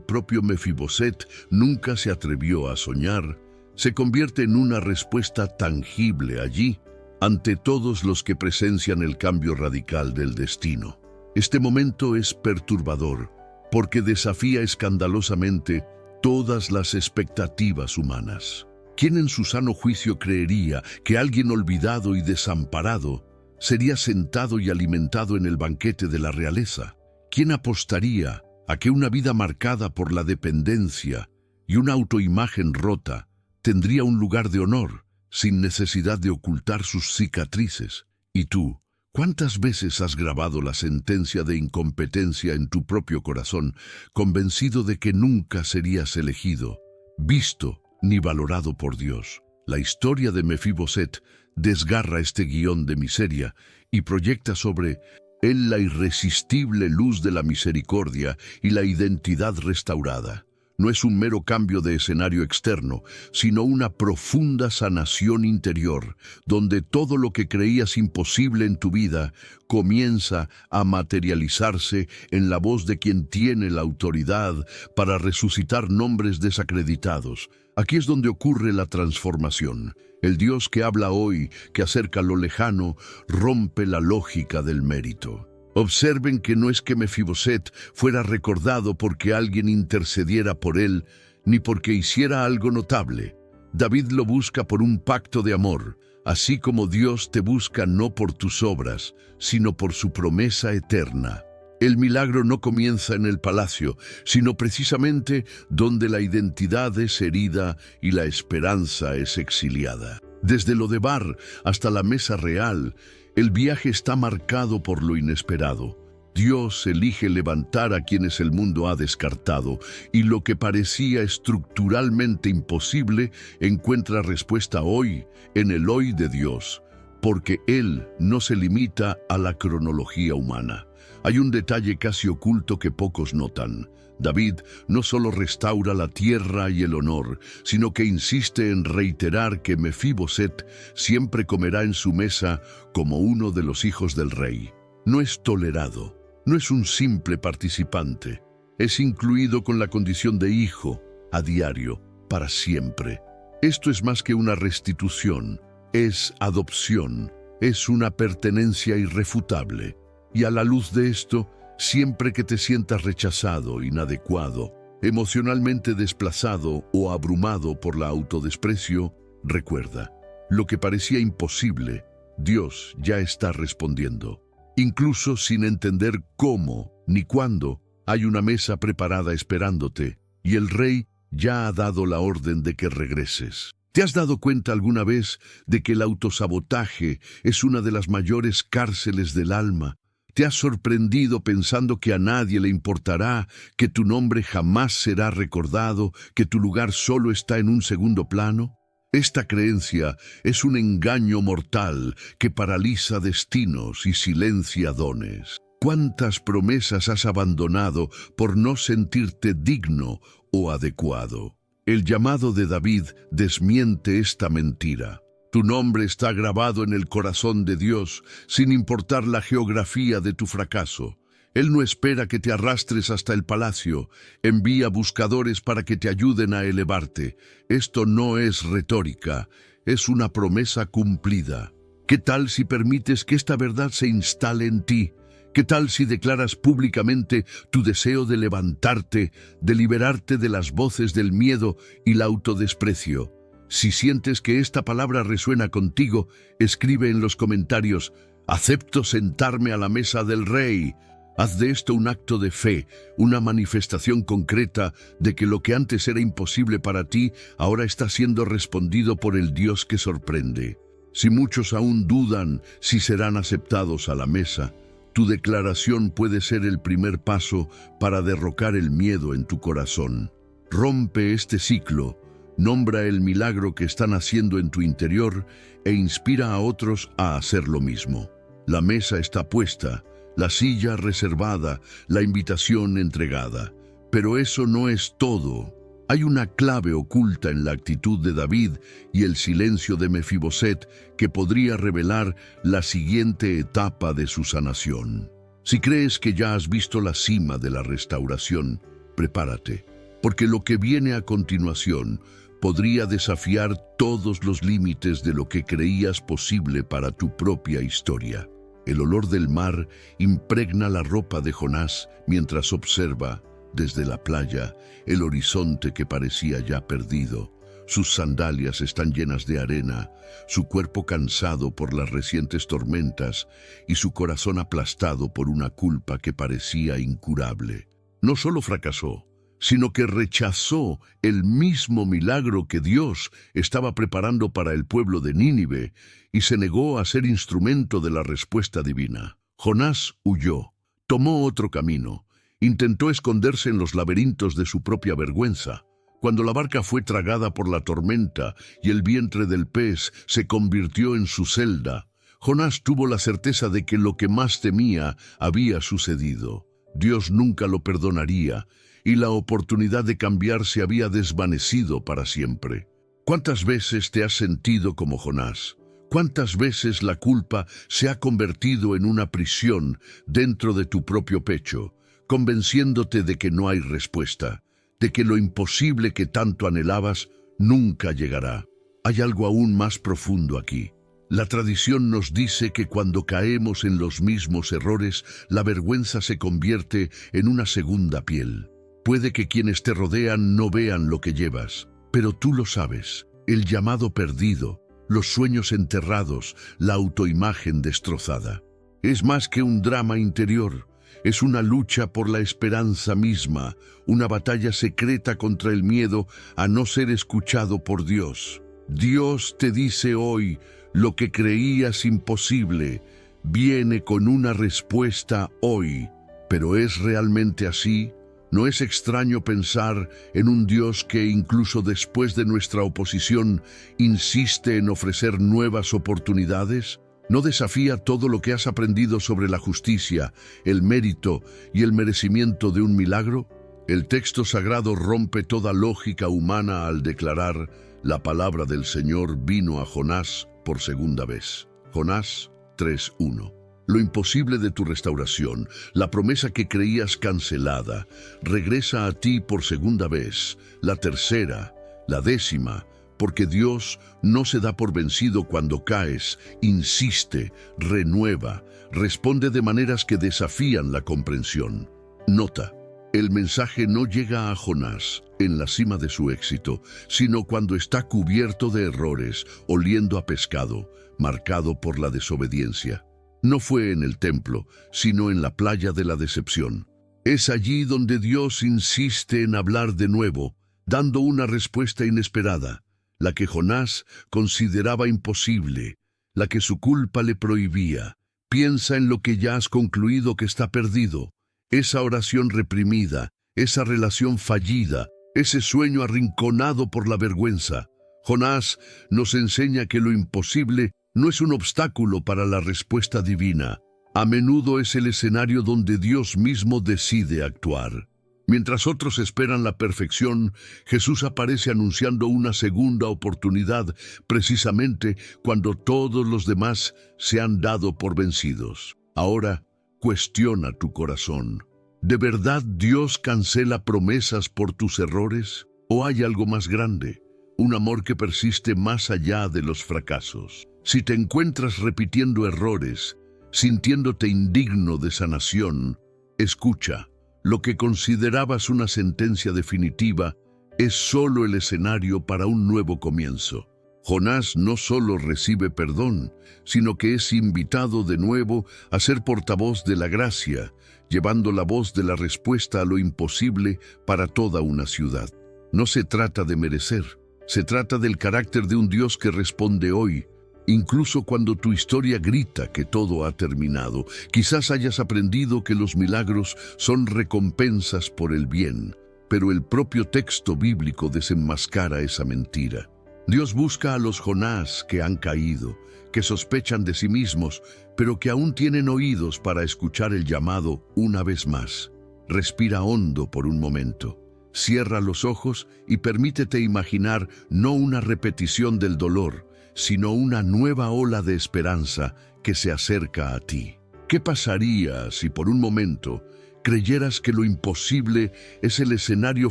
propio Mefiboset nunca se atrevió a soñar, se convierte en una respuesta tangible allí, ante todos los que presencian el cambio radical del destino. Este momento es perturbador, porque desafía escandalosamente todas las expectativas humanas. ¿Quién en su sano juicio creería que alguien olvidado y desamparado sería sentado y alimentado en el banquete de la realeza? ¿Quién apostaría a que una vida marcada por la dependencia y una autoimagen rota tendría un lugar de honor, sin necesidad de ocultar sus cicatrices? ¿Y tú? ¿Cuántas veces has grabado la sentencia de incompetencia en tu propio corazón, convencido de que nunca serías elegido, visto ni valorado por Dios? La historia de Mefiboset desgarra este guión de miseria y proyecta sobre él la irresistible luz de la misericordia y la identidad restaurada. No es un mero cambio de escenario externo, sino una profunda sanación interior, donde todo lo que creías imposible en tu vida comienza a materializarse en la voz de quien tiene la autoridad para resucitar nombres desacreditados. Aquí es donde ocurre la transformación. El Dios que habla hoy, que acerca lo lejano, rompe la lógica del mérito. Observen que no es que Mefiboset fuera recordado porque alguien intercediera por él, ni porque hiciera algo notable. David lo busca por un pacto de amor, así como Dios te busca no por tus obras, sino por su promesa eterna. El milagro no comienza en el palacio, sino precisamente donde la identidad es herida y la esperanza es exiliada. Desde Lodebar hasta la mesa real, el viaje está marcado por lo inesperado. Dios elige levantar a quienes el mundo ha descartado, y lo que parecía estructuralmente imposible encuentra respuesta hoy, en el hoy de Dios, porque Él no se limita a la cronología humana. Hay un detalle casi oculto que pocos notan. David no solo restaura la tierra y el honor, sino que insiste en reiterar que Mefiboset siempre comerá en su mesa como uno de los hijos del rey. No es tolerado, no es un simple participante, es incluido con la condición de hijo, a diario, para siempre. Esto es más que una restitución, es adopción, es una pertenencia irrefutable. Y a la luz de esto, siempre que te sientas rechazado, inadecuado, emocionalmente desplazado o abrumado por la autodesprecio, recuerda, lo que parecía imposible, Dios ya está respondiendo. Incluso sin entender cómo ni cuándo, hay una mesa preparada esperándote, y el rey ya ha dado la orden de que regreses. ¿Te has dado cuenta alguna vez de que el autosabotaje es una de las mayores cárceles del alma? ¿Te has sorprendido pensando que a nadie le importará, que tu nombre jamás será recordado, que tu lugar solo está en un segundo plano? Esta creencia es un engaño mortal que paraliza destinos y silencia dones. ¿Cuántas promesas has abandonado por no sentirte digno o adecuado? El llamado de David desmiente esta mentira. Tu nombre está grabado en el corazón de Dios, sin importar la geografía de tu fracaso. Él no espera que te arrastres hasta el palacio, envía buscadores para que te ayuden a elevarte. Esto no es retórica, es una promesa cumplida. ¿Qué tal si permites que esta verdad se instale en ti? ¿Qué tal si declaras públicamente tu deseo de levantarte, de liberarte de las voces del miedo y el autodesprecio? Si sientes que esta palabra resuena contigo, escribe en los comentarios: «Acepto sentarme a la mesa del Rey». Haz de esto un acto de fe, una manifestación concreta de que lo que antes era imposible para ti, ahora está siendo respondido por el Dios que sorprende. Si muchos aún dudan si serán aceptados a la mesa, tu declaración puede ser el primer paso para derrocar el miedo en tu corazón. Rompe este ciclo, nombra el milagro que están haciendo en tu interior e inspira a otros a hacer lo mismo. La mesa está puesta, la silla reservada, la invitación entregada. Pero eso no es todo. Hay una clave oculta en la actitud de David y el silencio de Mefiboset que podría revelar la siguiente etapa de su sanación. Si crees que ya has visto la cima de la restauración, prepárate, porque lo que viene a continuación podría desafiar todos los límites de lo que creías posible para tu propia historia. El olor del mar impregna la ropa de Jonás mientras observa, desde la playa, el horizonte que parecía ya perdido. Sus sandalias están llenas de arena, su cuerpo cansado por las recientes tormentas y su corazón aplastado por una culpa que parecía incurable. No solo fracasó, sino que rechazó el mismo milagro que Dios estaba preparando para el pueblo de Nínive y se negó a ser instrumento de la respuesta divina. Jonás huyó, tomó otro camino, intentó esconderse en los laberintos de su propia vergüenza. Cuando la barca fue tragada por la tormenta y el vientre del pez se convirtió en su celda, Jonás tuvo la certeza de que lo que más temía había sucedido. Dios nunca lo perdonaría y la oportunidad de cambiar se había desvanecido para siempre. ¿Cuántas veces te has sentido como Jonás? ¿Cuántas veces la culpa se ha convertido en una prisión dentro de tu propio pecho, convenciéndote de que no hay respuesta, de que lo imposible que tanto anhelabas nunca llegará? Hay algo aún más profundo aquí. La tradición nos dice que cuando caemos en los mismos errores, la vergüenza se convierte en una segunda piel. Puede que quienes te rodean no vean lo que llevas, pero tú lo sabes. El llamado perdido, los sueños enterrados, la autoimagen destrozada. Es más que un drama interior, es una lucha por la esperanza misma, una batalla secreta contra el miedo a no ser escuchado por Dios. Dios te dice hoy: lo que creías imposible viene con una respuesta hoy. ¿Pero es realmente así? ¿No es extraño pensar en un Dios que, incluso después de nuestra oposición, insiste en ofrecer nuevas oportunidades? ¿No desafía todo lo que has aprendido sobre la justicia, el mérito y el merecimiento de un milagro? El texto sagrado rompe toda lógica humana al declarar: la palabra del Señor vino a Jonás por segunda vez. Jonás 3:1. Lo imposible de tu restauración, la promesa que creías cancelada, regresa a ti por segunda vez, la tercera, la décima, porque Dios no se da por vencido cuando caes, insiste, renueva, responde de maneras que desafían la comprensión. Nota: el mensaje no llega a Jonás en la cima de su éxito, sino cuando está cubierto de errores, oliendo a pescado, marcado por la desobediencia. No fue en el templo, sino en la playa de la decepción. Es allí donde Dios insiste en hablar de nuevo: dando una respuesta inesperada, la que Jonás consideraba imposible, la que su culpa le prohibía. Piensa en lo que ya has concluido que está perdido, esa oración reprimida, esa relación fallida, ese sueño arrinconado por la vergüenza. Jonás nos enseña que lo imposible no es un obstáculo para la respuesta divina. A menudo es el escenario donde Dios mismo decide actuar. Mientras otros esperan la perfección, Jesús aparece anunciando una segunda oportunidad, precisamente cuando todos los demás se han dado por vencidos. Ahora, cuestiona tu corazón. ¿De verdad Dios cancela promesas por tus errores? ¿O hay algo más grande? Un amor que persiste más allá de los fracasos. Si te encuentras repitiendo errores, sintiéndote indigno de sanación, escucha. Lo que considerabas una sentencia definitiva es solo el escenario para un nuevo comienzo. Jonás no solo recibe perdón, sino que es invitado de nuevo a ser portavoz de la gracia, llevando la voz de la respuesta a lo imposible para toda una ciudad. No se trata de merecer, se trata del carácter de un Dios que responde hoy, incluso cuando tu historia grita que todo ha terminado. Quizás hayas aprendido que los milagros son recompensas por el bien, pero el propio texto bíblico desenmascara esa mentira. Dios busca a los Jonás que han caído, que sospechan de sí mismos, pero que aún tienen oídos para escuchar el llamado una vez más. Respira hondo por un momento. Cierra los ojos y permítete imaginar no una repetición del dolor, sino una nueva ola de esperanza que se acerca a ti. ¿Qué pasaría si por un momento creyeras que lo imposible es el escenario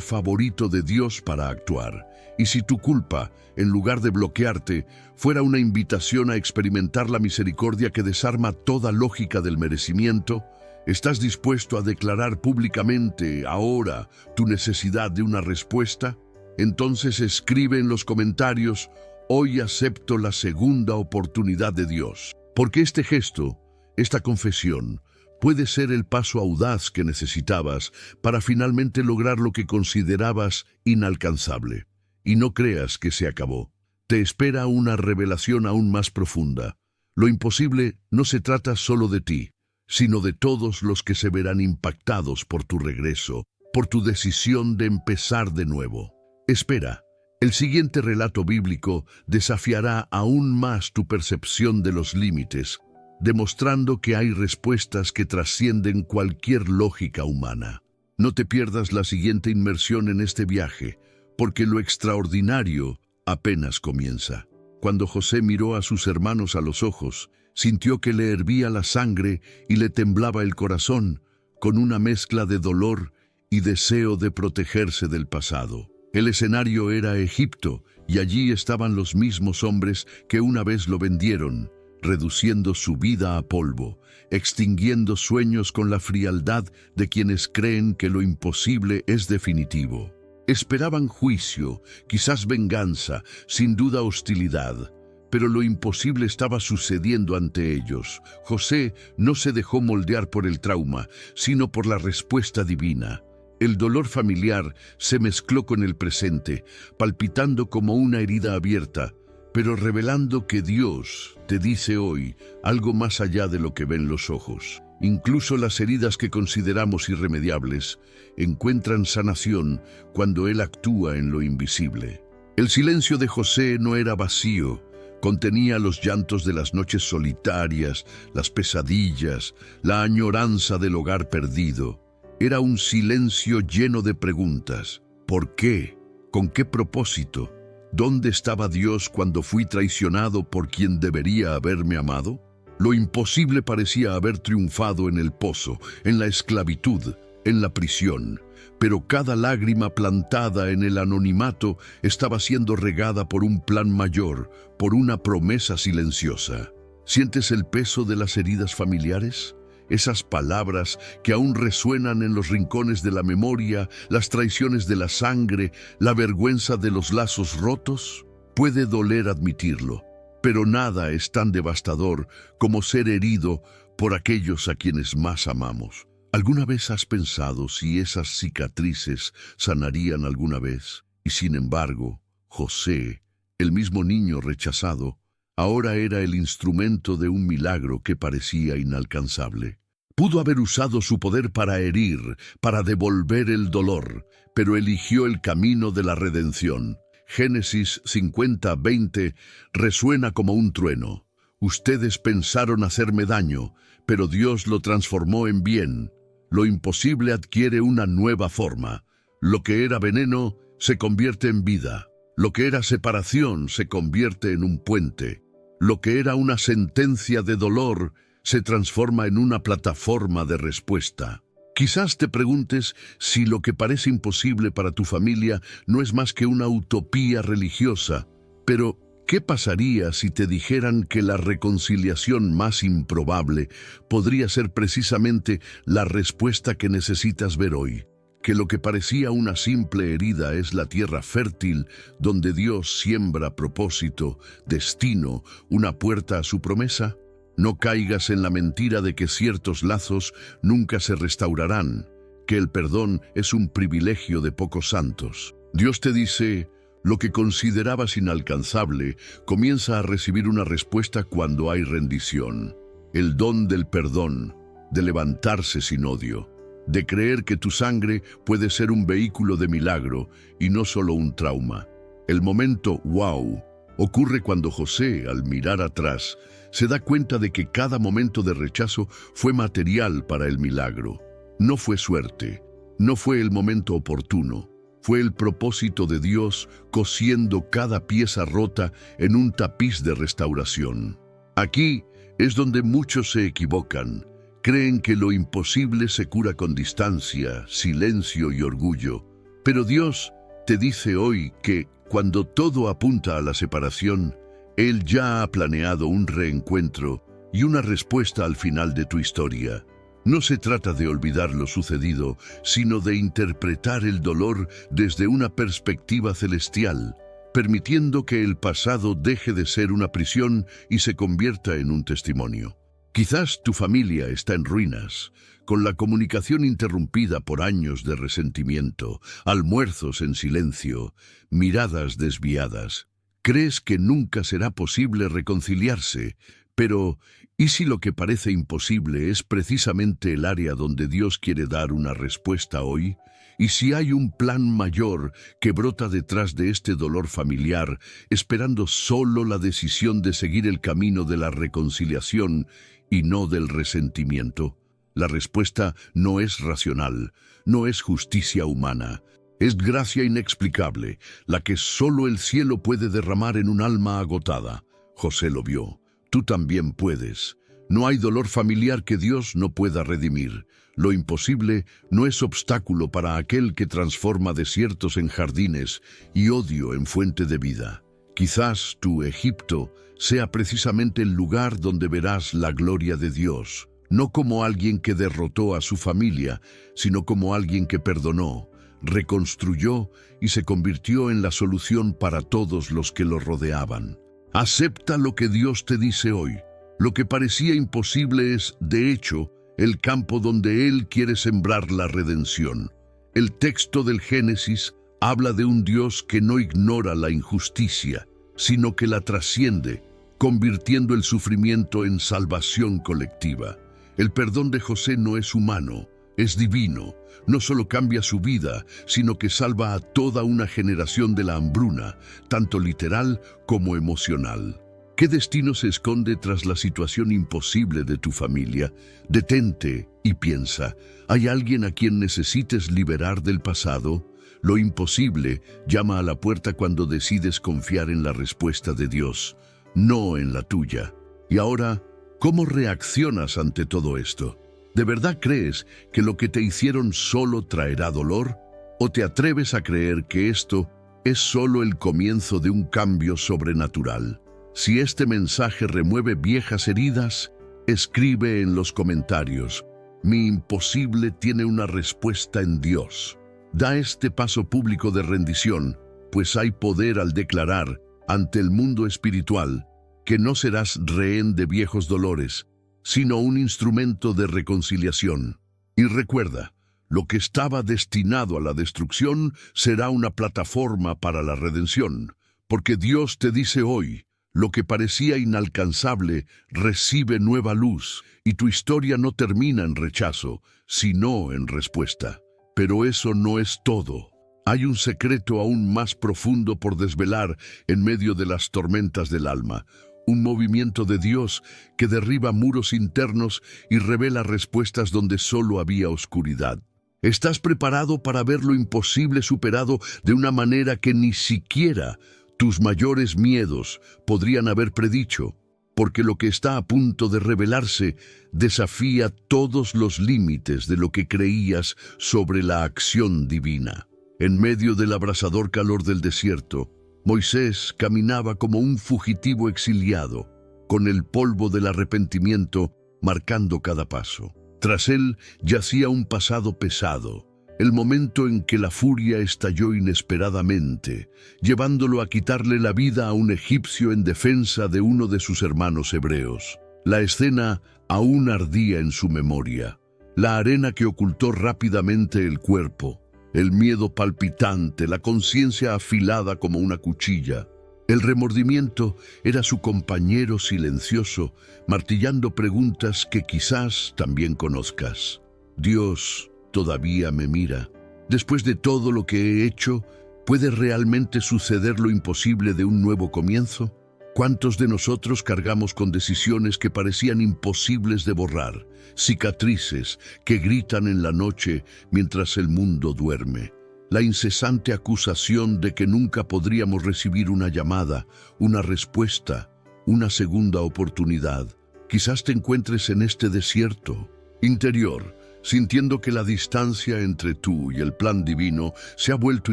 favorito de Dios para actuar? Y si tu culpa, en lugar de bloquearte, fuera una invitación a experimentar la misericordia que desarma toda lógica del merecimiento, ¿estás dispuesto a declarar públicamente ahora tu necesidad de una respuesta? Entonces escribe en los comentarios: hoy acepto la segunda oportunidad de Dios. Porque este gesto, esta confesión, puede ser el paso audaz que necesitabas para finalmente lograr lo que considerabas inalcanzable. Y no creas que se acabó. Te espera una revelación aún más profunda. Lo imposible no se trata solo de ti, sino de todos los que se verán impactados por tu regreso, por tu decisión de empezar de nuevo. Espera. El siguiente relato bíblico desafiará aún más tu percepción de los límites, demostrando que hay respuestas que trascienden cualquier lógica humana. No te pierdas la siguiente inmersión en este viaje, porque lo extraordinario apenas comienza. Cuando José miró a sus hermanos a los ojos, sintió que le hervía la sangre y le temblaba el corazón, con una mezcla de dolor y deseo de protegerse del pasado. El escenario era Egipto, y allí estaban los mismos hombres que una vez lo vendieron, reduciendo su vida a polvo, extinguiendo sueños con la frialdad de quienes creen que lo imposible es definitivo. Esperaban juicio, quizás venganza, sin duda hostilidad, pero lo imposible estaba sucediendo ante ellos. José no se dejó moldear por el trauma, sino por la respuesta divina. El dolor familiar se mezcló con el presente, palpitando como una herida abierta, pero revelando que Dios te dice hoy algo más allá de lo que ven los ojos. Incluso las heridas que consideramos irremediables encuentran sanación cuando Él actúa en lo invisible. El silencio de José no era vacío, contenía los llantos de las noches solitarias, las pesadillas, la añoranza del hogar perdido. Era un silencio lleno de preguntas. ¿Por qué? ¿Con qué propósito? ¿Dónde estaba Dios cuando fui traicionado por quien debería haberme amado? Lo imposible parecía haber triunfado en el pozo, en la esclavitud, en la prisión. Pero cada lágrima plantada en el anonimato estaba siendo regada por un plan mayor, por una promesa silenciosa. ¿Sientes el peso de las heridas familiares? Esas palabras que aún resuenan en los rincones de la memoria, las traiciones de la sangre, la vergüenza de los lazos rotos. Puede doler admitirlo, pero nada es tan devastador como ser herido por aquellos a quienes más amamos. ¿Alguna vez has pensado si esas cicatrices sanarían alguna vez? Y sin embargo, José, el mismo niño rechazado, ahora era el instrumento de un milagro que parecía inalcanzable. Pudo haber usado su poder para herir, para devolver el dolor, pero eligió el camino de la redención. Génesis 50:20 resuena como un trueno. Ustedes pensaron hacerme daño, pero Dios lo transformó en bien. Lo imposible adquiere una nueva forma. Lo que era veneno se convierte en vida. Lo que era separación se convierte en un puente. Lo que era una sentencia de dolor se transforma en una plataforma de respuesta. Quizás te preguntes si lo que parece imposible para tu familia no es más que una utopía religiosa. Pero, ¿qué pasaría si te dijeran que la reconciliación más improbable podría ser precisamente la respuesta que necesitas ver hoy? Que lo que parecía una simple herida es la tierra fértil donde Dios siembra propósito, destino, una puerta a su promesa. No caigas en la mentira de que ciertos lazos nunca se restaurarán, que el perdón es un privilegio de pocos santos. Dios te dice, lo que considerabas inalcanzable comienza a recibir una respuesta cuando hay rendición. El don del perdón, de levantarse sin odio, de creer que tu sangre puede ser un vehículo de milagro y no solo un trauma. El momento wow ocurre cuando José, al mirar atrás, se da cuenta de que cada momento de rechazo fue material para el milagro. No fue suerte, no fue el momento oportuno, fue el propósito de Dios cosiendo cada pieza rota en un tapiz de restauración. Aquí es donde muchos se equivocan. Creen que lo imposible se cura con distancia, silencio y orgullo. Pero Dios te dice hoy que, cuando todo apunta a la separación, Él ya ha planeado un reencuentro y una respuesta al final de tu historia. No se trata de olvidar lo sucedido, sino de interpretar el dolor desde una perspectiva celestial, permitiendo que el pasado deje de ser una prisión y se convierta en un testimonio. Quizás tu familia está en ruinas, con la comunicación interrumpida por años de resentimiento, almuerzos en silencio, miradas desviadas. Crees que nunca será posible reconciliarse, pero ¿y si lo que parece imposible es precisamente el área donde Dios quiere dar una respuesta hoy? ¿Y si hay un plan mayor que brota detrás de este dolor familiar, esperando solo la decisión de seguir el camino de la reconciliación y no del resentimiento? La respuesta no es racional, no es justicia humana. Es gracia inexplicable, la que solo el cielo puede derramar en un alma agotada. José lo vio. Tú también puedes. No hay dolor familiar que Dios no pueda redimir. Lo imposible no es obstáculo para aquel que transforma desiertos en jardines y odio en fuente de vida. Quizás tu Egipto sea precisamente el lugar donde verás la gloria de Dios, no como alguien que derrotó a su familia, sino como alguien que perdonó, reconstruyó y se convirtió en la solución para todos los que lo rodeaban. Acepta lo que Dios te dice hoy. Lo que parecía imposible es, de hecho, el campo donde Él quiere sembrar la redención. El texto del Génesis habla de un Dios que no ignora la injusticia, sino que la trasciende, convirtiendo el sufrimiento en salvación colectiva. El perdón de José no es humano, es divino. No solo cambia su vida, sino que salva a toda una generación de la hambruna, tanto literal como emocional. ¿Qué destino se esconde tras la situación imposible de tu familia? Detente y piensa, ¿hay alguien a quien necesites liberar del pasado? Lo imposible llama a la puerta cuando decides confiar en la respuesta de Dios, no en la tuya. Y ahora, ¿cómo reaccionas ante todo esto? ¿De verdad crees que lo que te hicieron solo traerá dolor? ¿O te atreves a creer que esto es solo el comienzo de un cambio sobrenatural? Si este mensaje remueve viejas heridas, escribe en los comentarios: mi imposible tiene una respuesta en Dios. Da este paso público de rendición, pues hay poder al declarar ante el mundo espiritual que no serás rehén de viejos dolores, sino un instrumento de reconciliación. Y recuerda, Lo que estaba destinado a la destrucción será una plataforma para la redención, porque Dios te dice hoy, lo que parecía inalcanzable recibe nueva luz, y tu historia no termina en rechazo, sino en respuesta. Pero eso no es todo. Hay un secreto aún más profundo por desvelar en medio de las tormentas del alma, un movimiento de Dios que derriba muros internos y revela respuestas donde solo había oscuridad. ¿Estás preparado para ver lo imposible superado de una manera que ni siquiera tus mayores miedos podrían haber predicho? Porque lo que está a punto de revelarse desafía todos los límites de lo que creías sobre la acción divina. En medio del abrasador calor del desierto, Moisés caminaba como un fugitivo exiliado, con el polvo del arrepentimiento marcando cada paso. Tras él yacía un pasado pesado, el momento en que la furia estalló inesperadamente, llevándolo a quitarle la vida a un egipcio en defensa de uno de sus hermanos hebreos. La escena aún ardía en su memoria, la arena que ocultó rápidamente el cuerpo, el miedo palpitante, la conciencia afilada como una cuchilla. El remordimiento era su compañero silencioso, martillando preguntas que quizás también conozcas. Dios todavía me mira. Después de todo lo que he hecho, ¿puede realmente suceder lo imposible de un nuevo comienzo? ¿Cuántos de nosotros cargamos con decisiones que parecían imposibles de borrar, cicatrices que gritan en la noche mientras el mundo duerme? La incesante acusación de que nunca podríamos recibir una llamada, una respuesta, una segunda oportunidad. Quizás te encuentres en este desierto interior, sintiendo que la distancia entre tú y el plan divino se ha vuelto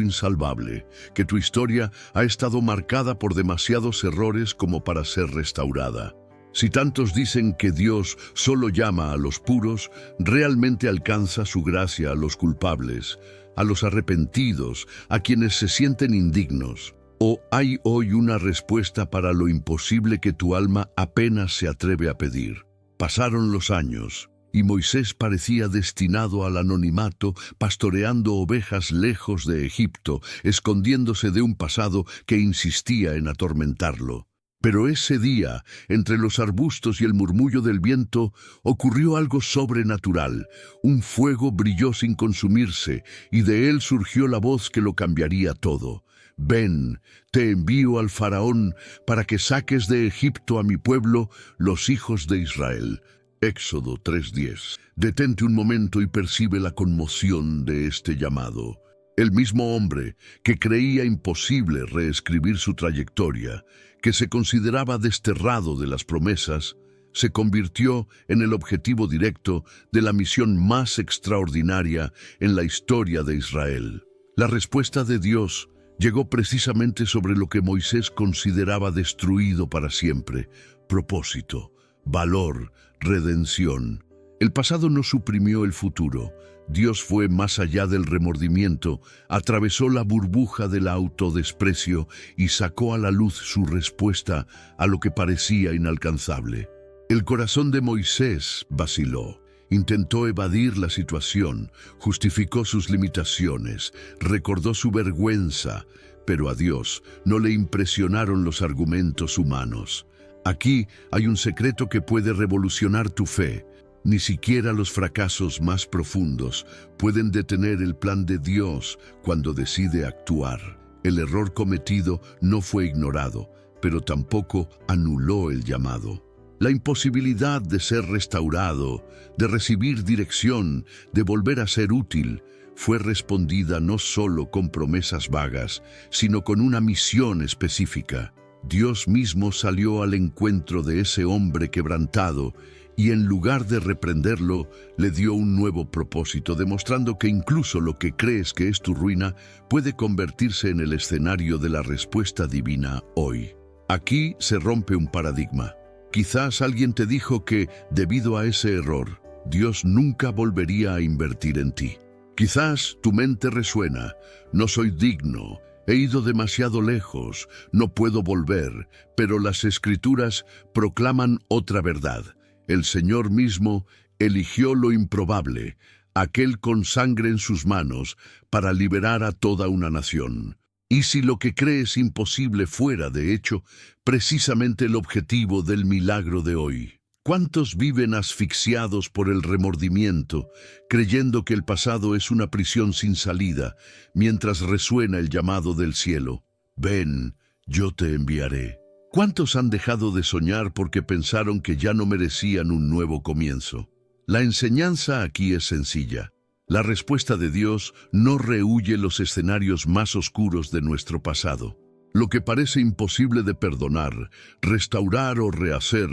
insalvable, que tu historia ha estado marcada por demasiados errores como para ser restaurada. Si tantos dicen que Dios solo llama a los puros, realmente alcanza su gracia a los culpables, a los arrepentidos, a quienes se sienten indignos. ¿O hay hoy una respuesta para lo imposible que tu alma apenas se atreve a pedir? Pasaron los años, y Moisés parecía destinado al anonimato, pastoreando ovejas lejos de Egipto, escondiéndose de un pasado que insistía en atormentarlo. Pero ese día, entre los arbustos y el murmullo del viento, ocurrió algo sobrenatural. Un fuego brilló sin consumirse, y de él surgió la voz que lo cambiaría todo. Ven, te envío al faraón para que saques de Egipto a mi pueblo, los hijos de Israel. Éxodo 3:10. Detente un momento y percibe la conmoción de este llamado. El mismo hombre que creía imposible reescribir su trayectoria, que se consideraba desterrado de las promesas, se convirtió en el objetivo directo de la misión más extraordinaria en la historia de Israel. La respuesta de Dios llegó precisamente sobre lo que Moisés consideraba destruido para siempre: propósito, valor, redención. El pasado no suprimió el futuro. Dios fue más allá del remordimiento, atravesó la burbuja del autodesprecio y sacó a la luz su respuesta a lo que parecía inalcanzable. El corazón de Moisés vaciló. Intentó evadir la situación, justificó sus limitaciones, recordó su vergüenza, pero a Dios no le impresionaron los argumentos humanos. Aquí hay un secreto que puede revolucionar tu fe. Ni siquiera los fracasos más profundos pueden detener el plan de Dios cuando decide actuar. El error cometido no fue ignorado, pero tampoco anuló el llamado. La imposibilidad de ser restaurado, de recibir dirección, de volver a ser útil, fue respondida no solo con promesas vagas, sino con una misión específica. Dios mismo salió al encuentro de ese hombre quebrantado y en lugar de reprenderlo, le dio un nuevo propósito, demostrando que incluso lo que crees que es tu ruina puede convertirse en el escenario de la respuesta divina hoy. Aquí se rompe un paradigma. Quizás alguien te dijo que, debido a ese error, Dios nunca volvería a invertir en ti. Quizás tu mente resuena: no soy digno, he ido demasiado lejos, no puedo volver, pero las Escrituras proclaman otra verdad. El Señor mismo eligió lo improbable, aquel con sangre en sus manos para liberar a toda una nación. Y si lo que crees imposible fuera, de hecho, precisamente el objetivo del milagro de hoy. ¿Cuántos viven asfixiados por el remordimiento, creyendo que el pasado es una prisión sin salida, mientras resuena el llamado del cielo? Ven, yo te enviaré. ¿Cuántos han dejado de soñar porque pensaron que ya no merecían un nuevo comienzo? La enseñanza aquí es sencilla. La respuesta de Dios no rehúye los escenarios más oscuros de nuestro pasado. Lo que parece imposible de perdonar, restaurar o rehacer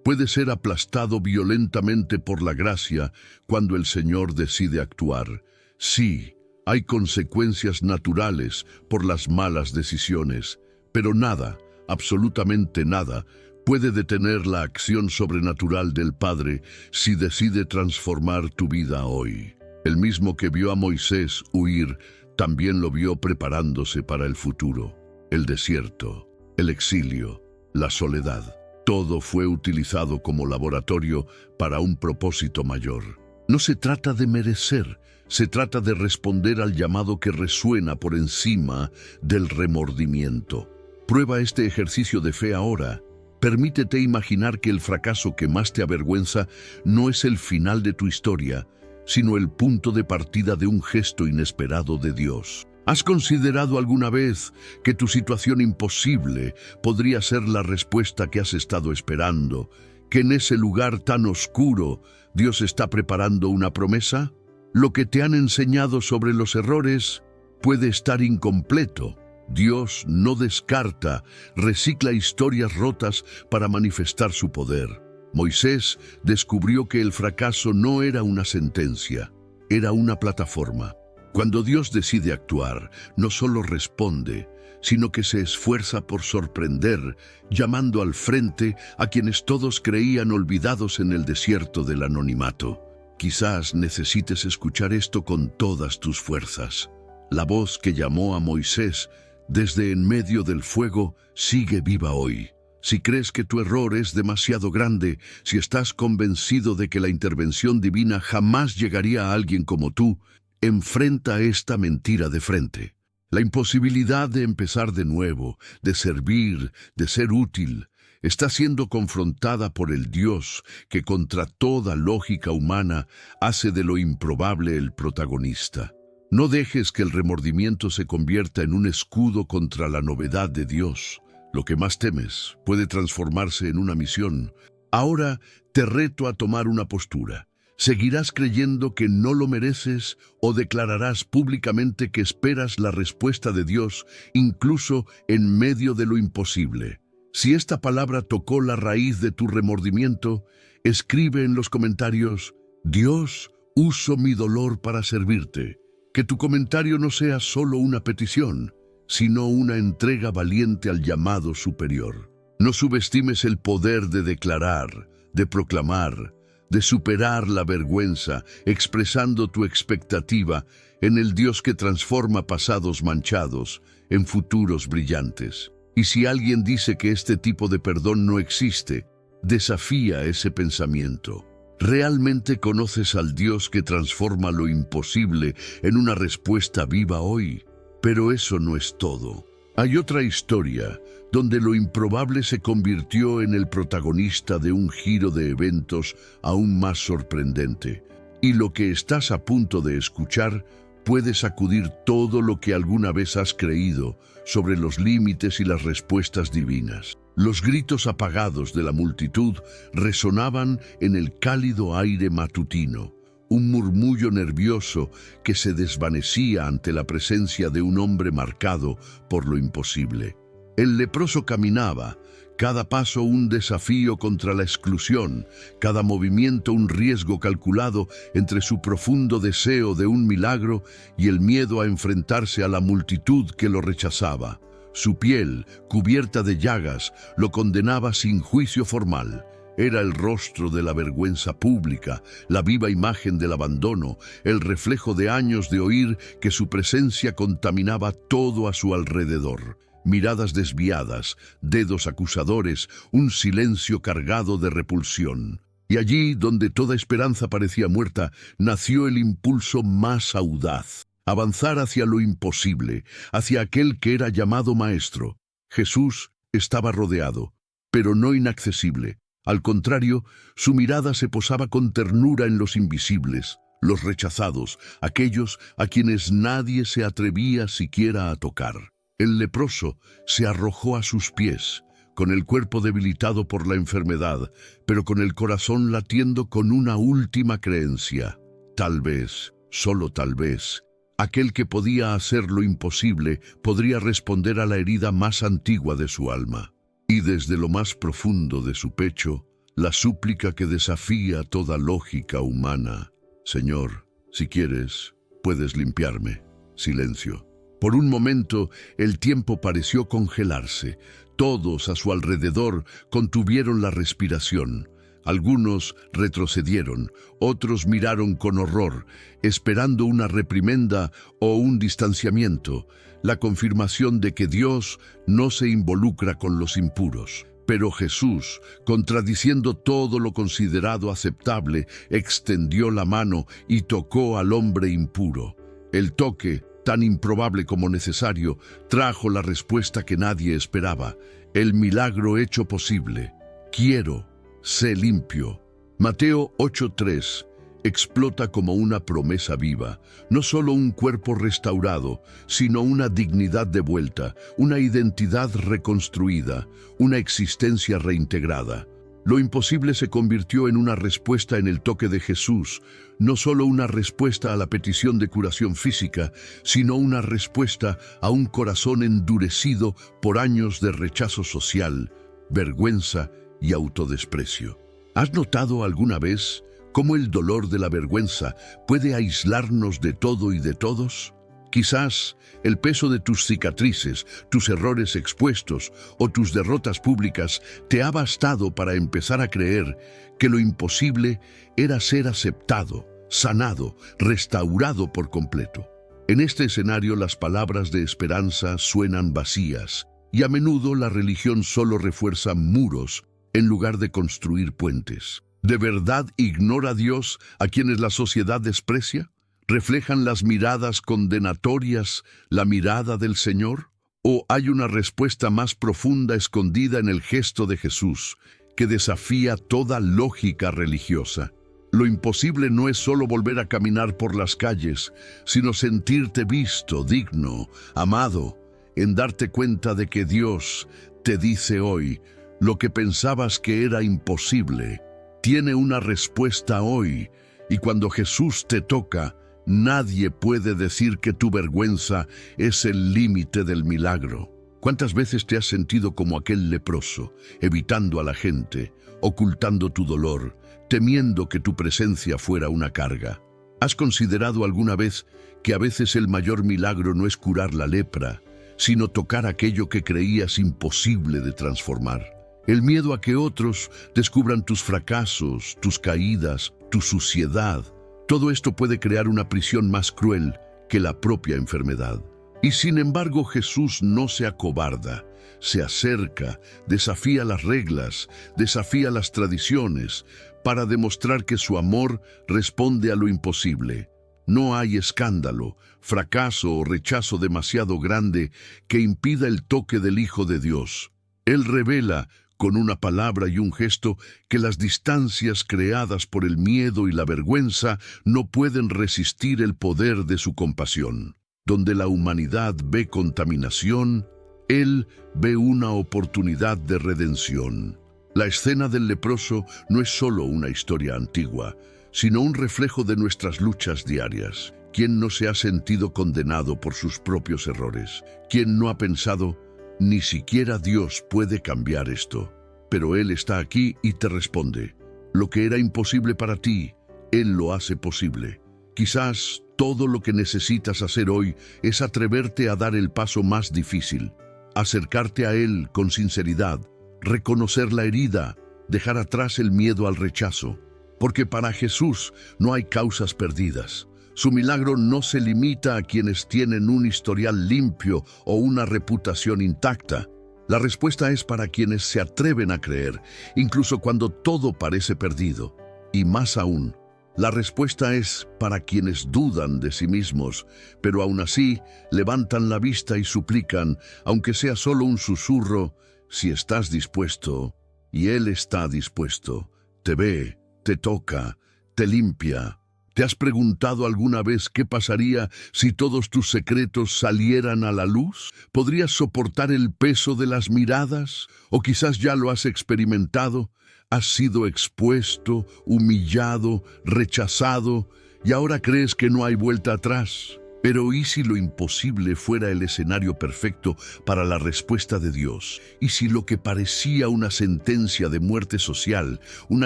puede ser aplastado violentamente por la gracia cuando el Señor decide actuar. Sí, hay consecuencias naturales por las malas decisiones, pero nada, absolutamente nada, puede detener la acción sobrenatural del Padre si decide transformar tu vida hoy. El mismo que vio a Moisés huir, también lo vio preparándose para el futuro. El desierto, el exilio, la soledad, todo fue utilizado como laboratorio para un propósito mayor. No se trata de merecer, se trata de responder al llamado que resuena por encima del remordimiento. Prueba este ejercicio de fe ahora. Permítete imaginar que el fracaso que más te avergüenza no es el final de tu historia, sino el punto de partida de un gesto inesperado de Dios. ¿Has considerado alguna vez que tu situación imposible podría ser la respuesta que has estado esperando? ¿Que en ese lugar tan oscuro Dios está preparando una promesa? Lo que te han enseñado sobre los errores puede estar incompleto. Dios no descarta, recicla historias rotas para manifestar su poder. Moisés descubrió que el fracaso no era una sentencia, era una plataforma. Cuando Dios decide actuar, no solo responde, sino que se esfuerza por sorprender, llamando al frente a quienes todos creían olvidados en el desierto del anonimato. Quizás necesites escuchar esto con todas tus fuerzas. La voz que llamó a Moisés desde en medio del fuego sigue viva hoy. Si crees que tu error es demasiado grande, si estás convencido de que la intervención divina jamás llegaría a alguien como tú, enfrenta esta mentira de frente. La imposibilidad de empezar de nuevo, de servir, de ser útil, está siendo confrontada por el Dios que contra toda lógica humana hace de lo improbable el protagonista. No dejes que el remordimiento se convierta en un escudo contra la novedad de Dios. Lo que más temes puede transformarse en una misión. Ahora te reto a tomar una postura. ¿Seguirás creyendo que no lo mereces o declararás públicamente que esperas la respuesta de Dios incluso en medio de lo imposible? Si esta palabra tocó la raíz de tu remordimiento, escribe en los comentarios: Dios, uso mi dolor para servirte. Que tu comentario no sea solo una petición, sino una entrega valiente al llamado superior. No subestimes el poder de declarar, de proclamar, de superar la vergüenza, expresando tu expectativa en el Dios que transforma pasados manchados en futuros brillantes. Y si alguien dice que este tipo de perdón no existe, desafía ese pensamiento. ¿Realmente conoces al Dios que transforma lo imposible en una respuesta viva hoy? Pero eso no es todo. Hay otra historia donde lo improbable se convirtió en el protagonista de un giro de eventos aún más sorprendente. Y lo que estás a punto de escuchar puede sacudir todo lo que alguna vez has creído sobre los límites y las respuestas divinas. Los gritos apagados de la multitud resonaban en el cálido aire matutino, un murmullo nervioso que se desvanecía ante la presencia de un hombre marcado por lo imposible. El leproso caminaba, cada paso un desafío contra la exclusión, cada movimiento un riesgo calculado entre su profundo deseo de un milagro y el miedo a enfrentarse a la multitud que lo rechazaba. Su piel, cubierta de llagas, lo condenaba sin juicio formal. Era el rostro de la vergüenza pública, la viva imagen del abandono, el reflejo de años de oír que su presencia contaminaba todo a su alrededor. Miradas desviadas, dedos acusadores, un silencio cargado de repulsión. Y allí, donde toda esperanza parecía muerta, nació el impulso más audaz: avanzar hacia lo imposible, hacia aquel que era llamado Maestro. Jesús estaba rodeado, pero no inaccesible. Al contrario, su mirada se posaba con ternura en los invisibles, los rechazados, aquellos a quienes nadie se atrevía siquiera a tocar. El leproso se arrojó a sus pies, con el cuerpo debilitado por la enfermedad, pero con el corazón latiendo con una última creencia. Tal vez, solo tal vez, aquel que podía hacer lo imposible podría responder a la herida más antigua de su alma. Y desde lo más profundo de su pecho, la súplica que desafía toda lógica humana: Señor, si quieres, puedes limpiarme. Silencio. Por un momento, el tiempo pareció congelarse. Todos a su alrededor contuvieron la respiración. Algunos retrocedieron, otros miraron con horror, esperando una reprimenda o un distanciamiento, la confirmación de que Dios no se involucra con los impuros. Pero Jesús, contradiciendo todo lo considerado aceptable, extendió la mano y tocó al hombre impuro. El toque, tan improbable como necesario, trajo la respuesta que nadie esperaba: el milagro hecho posible. Quiero, sé limpio. Mateo 8:3 explota como una promesa viva, no solo un cuerpo restaurado, sino una dignidad de vuelta, una identidad reconstruida, una existencia reintegrada. Lo imposible se convirtió en una respuesta en el toque de Jesús, no solo una respuesta a la petición de curación física, sino una respuesta a un corazón endurecido por años de rechazo social, vergüenza y autodesprecio. ¿Has notado alguna vez cómo el dolor de la vergüenza puede aislarnos de todo y de todos? Quizás el peso de tus cicatrices, tus errores expuestos o tus derrotas públicas te ha bastado para empezar a creer que lo imposible era ser aceptado, sanado, restaurado por completo. En este escenario, las palabras de esperanza suenan vacías, y a menudo la religión solo refuerza muros en lugar de construir puentes. ¿De verdad ignora Dios a quienes la sociedad desprecia? ¿Reflejan las miradas condenatorias la mirada del Señor? ¿O hay una respuesta más profunda escondida en el gesto de Jesús, que desafía toda lógica religiosa? Lo imposible no es solo volver a caminar por las calles, sino sentirte visto, digno, amado, en darte cuenta de que Dios te dice hoy: lo que pensabas que era imposible tiene una respuesta hoy, y cuando Jesús te toca, nadie puede decir que tu vergüenza es el límite del milagro. ¿Cuántas veces te has sentido como aquel leproso, evitando a la gente, ocultando tu dolor, temiendo que tu presencia fuera una carga? ¿Has considerado alguna vez que a veces el mayor milagro no es curar la lepra, sino tocar aquello que creías imposible de transformar? El miedo a que otros descubran tus fracasos, tus caídas, tu suciedad. Todo esto puede crear una prisión más cruel que la propia enfermedad. Y sin embargo, Jesús no se acobarda, se acerca, desafía las reglas, desafía las tradiciones, para demostrar que su amor responde a lo imposible. No hay escándalo, fracaso o rechazo demasiado grande que impida el toque del Hijo de Dios. Él revela, con una palabra y un gesto, que las distancias creadas por el miedo y la vergüenza no pueden resistir el poder de su compasión. Donde la humanidad ve contaminación, Él ve una oportunidad de redención. La escena del leproso no es solo una historia antigua, sino un reflejo de nuestras luchas diarias. ¿Quién no se ha sentido condenado por sus propios errores? ¿Quién no ha pensado: ni siquiera Dios puede cambiar esto? Pero Él está aquí y te responde: lo que era imposible para ti, Él lo hace posible. Quizás todo lo que necesitas hacer hoy es atreverte a dar el paso más difícil, acercarte a Él con sinceridad, reconocer la herida, dejar atrás el miedo al rechazo. Porque para Jesús no hay causas perdidas. Su milagro no se limita a quienes tienen un historial limpio o una reputación intacta. La respuesta es para quienes se atreven a creer, incluso cuando todo parece perdido. Y más aún, la respuesta es para quienes dudan de sí mismos, pero aún así levantan la vista y suplican, aunque sea solo un susurro, si estás dispuesto, y Él está dispuesto. Te ve, te toca, te limpia. ¿Te has preguntado alguna vez qué pasaría si todos tus secretos salieran a la luz? ¿Podrías soportar el peso de las miradas? ¿O quizás ya lo has experimentado? Has sido expuesto, humillado, rechazado, y ahora crees que no hay vuelta atrás. Pero ¿y si lo imposible fuera el escenario perfecto para la respuesta de Dios? ¿Y si lo que parecía una sentencia de muerte social, un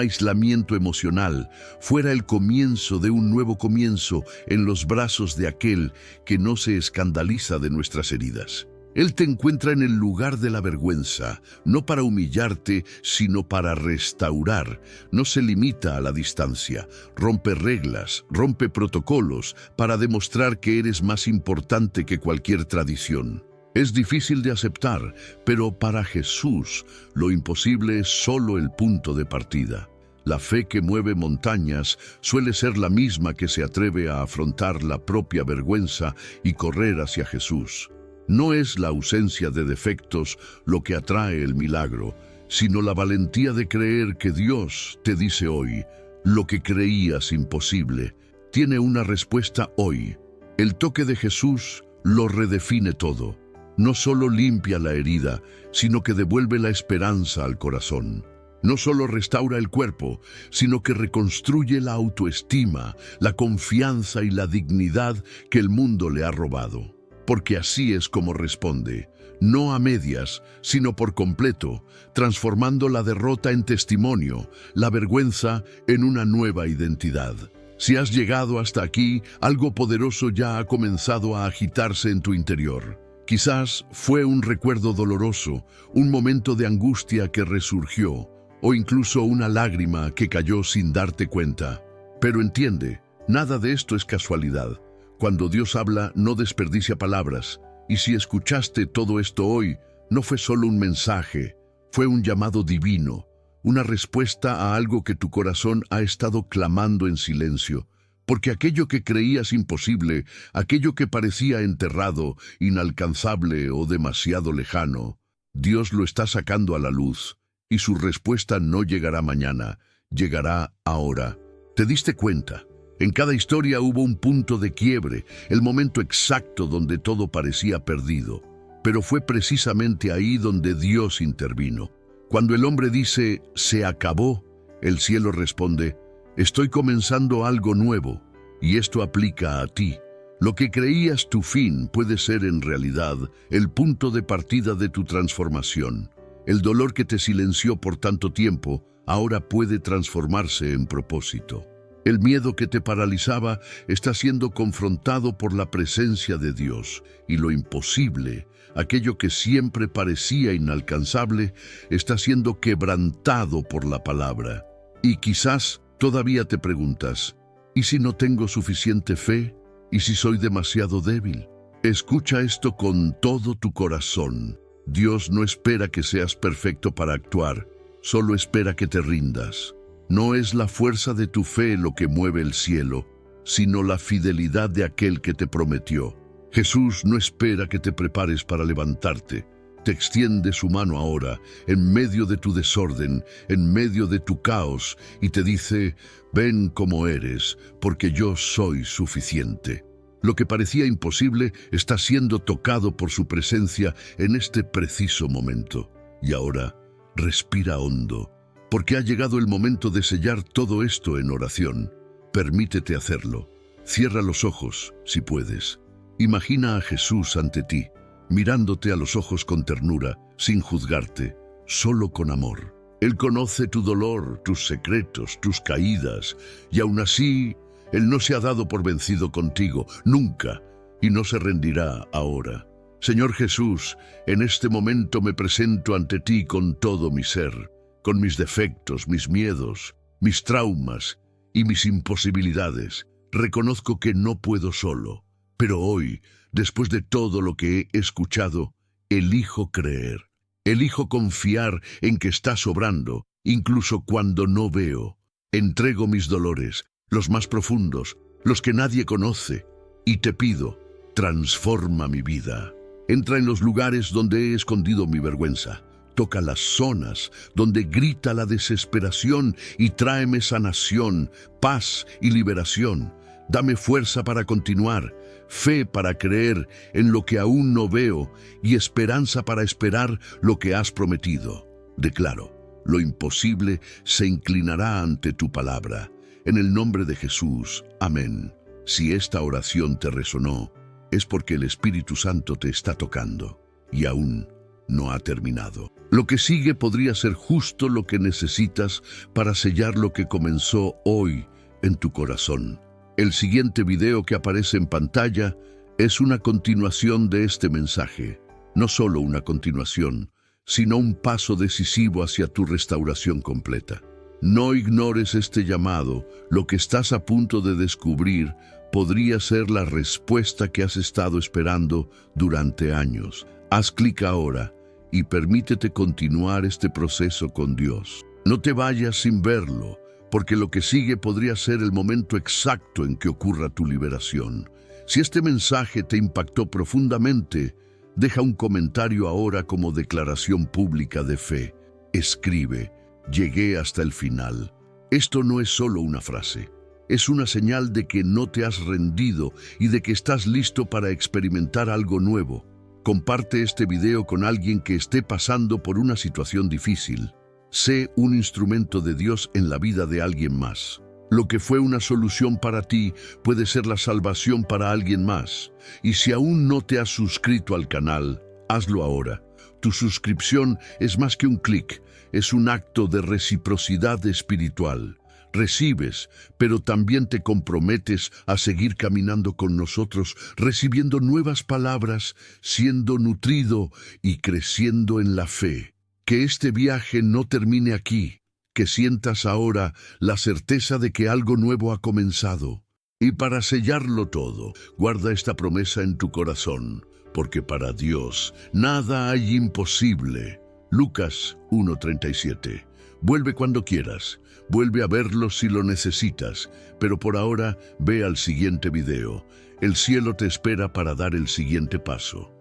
aislamiento emocional, fuera el comienzo de un nuevo comienzo en los brazos de aquel que no se escandaliza de nuestras heridas? Él te encuentra en el lugar de la vergüenza, no para humillarte, sino para restaurar. No se limita a la distancia, rompe reglas, rompe protocolos para demostrar que eres más importante que cualquier tradición. Es difícil de aceptar, pero para Jesús lo imposible es solo el punto de partida. La fe que mueve montañas suele ser la misma que se atreve a afrontar la propia vergüenza y correr hacia Jesús. No es la ausencia de defectos lo que atrae el milagro, sino la valentía de creer que Dios te dice hoy, lo que creías imposible, tiene una respuesta hoy. El toque de Jesús lo redefine todo. No solo limpia la herida, sino que devuelve la esperanza al corazón. No solo restaura el cuerpo, sino que reconstruye la autoestima, la confianza y la dignidad que el mundo le ha robado. Porque así es como responde, no a medias, sino por completo, transformando la derrota en testimonio, la vergüenza en una nueva identidad. Si has llegado hasta aquí, algo poderoso ya ha comenzado a agitarse en tu interior. Quizás fue un recuerdo doloroso, un momento de angustia que resurgió, o incluso una lágrima que cayó sin darte cuenta. Pero entiende, nada de esto es casualidad. Cuando Dios habla, no desperdicia palabras. Y si escuchaste todo esto hoy, no fue solo un mensaje, fue un llamado divino, una respuesta a algo que tu corazón ha estado clamando en silencio. Porque aquello que creías imposible, aquello que parecía enterrado, inalcanzable o demasiado lejano, Dios lo está sacando a la luz. Y su respuesta no llegará mañana, llegará ahora. ¿Te diste cuenta? En cada historia hubo un punto de quiebre, el momento exacto donde todo parecía perdido. Pero fue precisamente ahí donde Dios intervino. Cuando el hombre dice, se acabó, el cielo responde, estoy comenzando algo nuevo, y esto aplica a ti. Lo que creías tu fin puede ser en realidad el punto de partida de tu transformación. El dolor que te silenció por tanto tiempo ahora puede transformarse en propósito. El miedo que te paralizaba está siendo confrontado por la presencia de Dios, y lo imposible, aquello que siempre parecía inalcanzable, está siendo quebrantado por la palabra. Y quizás todavía te preguntas, ¿y si no tengo suficiente fe? ¿Y si soy demasiado débil? Escucha esto con todo tu corazón. Dios no espera que seas perfecto para actuar, solo espera que te rindas. No es la fuerza de tu fe lo que mueve el cielo, sino la fidelidad de aquel que te prometió. Jesús no espera que te prepares para levantarte. Te extiende su mano ahora, en medio de tu desorden, en medio de tu caos, y te dice, ven como eres, porque yo soy suficiente. Lo que parecía imposible está siendo tocado por su presencia en este preciso momento. Y ahora, respira hondo, porque ha llegado el momento de sellar todo esto en oración. Permítete hacerlo. Cierra los ojos, si puedes. Imagina a Jesús ante ti, mirándote a los ojos con ternura, sin juzgarte, solo con amor. Él conoce tu dolor, tus secretos, tus caídas, y aún así, Él no se ha dado por vencido contigo, nunca, y no se rendirá ahora. Señor Jesús, en este momento me presento ante ti con todo mi ser, con mis defectos, mis miedos, mis traumas y mis imposibilidades. Reconozco que no puedo solo, pero hoy, después de todo lo que he escuchado, elijo creer. Elijo confiar en que estás obrando, incluso cuando no veo. Entrego mis dolores, los más profundos, los que nadie conoce, y te pido, transforma mi vida. Entra en los lugares donde he escondido mi vergüenza. Toca las zonas donde grita la desesperación y tráeme sanación, paz y liberación. Dame fuerza para continuar, fe para creer en lo que aún no veo y esperanza para esperar lo que has prometido. Declaro, lo imposible se inclinará ante tu palabra. En el nombre de Jesús, amén. Si esta oración te resonó, es porque el Espíritu Santo te está tocando y aún no ha terminado. Lo que sigue podría ser justo lo que necesitas para sellar lo que comenzó hoy en tu corazón. El siguiente video que aparece en pantalla es una continuación de este mensaje. No solo una continuación, sino un paso decisivo hacia tu restauración completa. No ignores este llamado. Lo que estás a punto de descubrir podría ser la respuesta que has estado esperando durante años. Haz clic ahora y permítete continuar este proceso con Dios. No te vayas sin verlo, porque lo que sigue podría ser el momento exacto en que ocurra tu liberación. Si este mensaje te impactó profundamente, deja un comentario ahora como declaración pública de fe. Escribe, llegué hasta el final. Esto no es solo una frase. Es una señal de que no te has rendido y de que estás listo para experimentar algo nuevo. Comparte este video con alguien que esté pasando por una situación difícil. Sé un instrumento de Dios en la vida de alguien más. Lo que fue una solución para ti puede ser la salvación para alguien más. Y si aún no te has suscrito al canal, hazlo ahora. Tu suscripción es más que un clic, es un acto de reciprocidad espiritual. Recibes, pero también te comprometes a seguir caminando con nosotros, recibiendo nuevas palabras, siendo nutrido y creciendo en la fe. Que este viaje no termine aquí, que sientas ahora la certeza de que algo nuevo ha comenzado. Y para sellarlo todo, guarda esta promesa en tu corazón, porque para Dios nada hay imposible. Lucas 1:37. Vuelve cuando quieras, vuelve a verlo si lo necesitas, pero por ahora ve al siguiente video. El cielo te espera para dar el siguiente paso.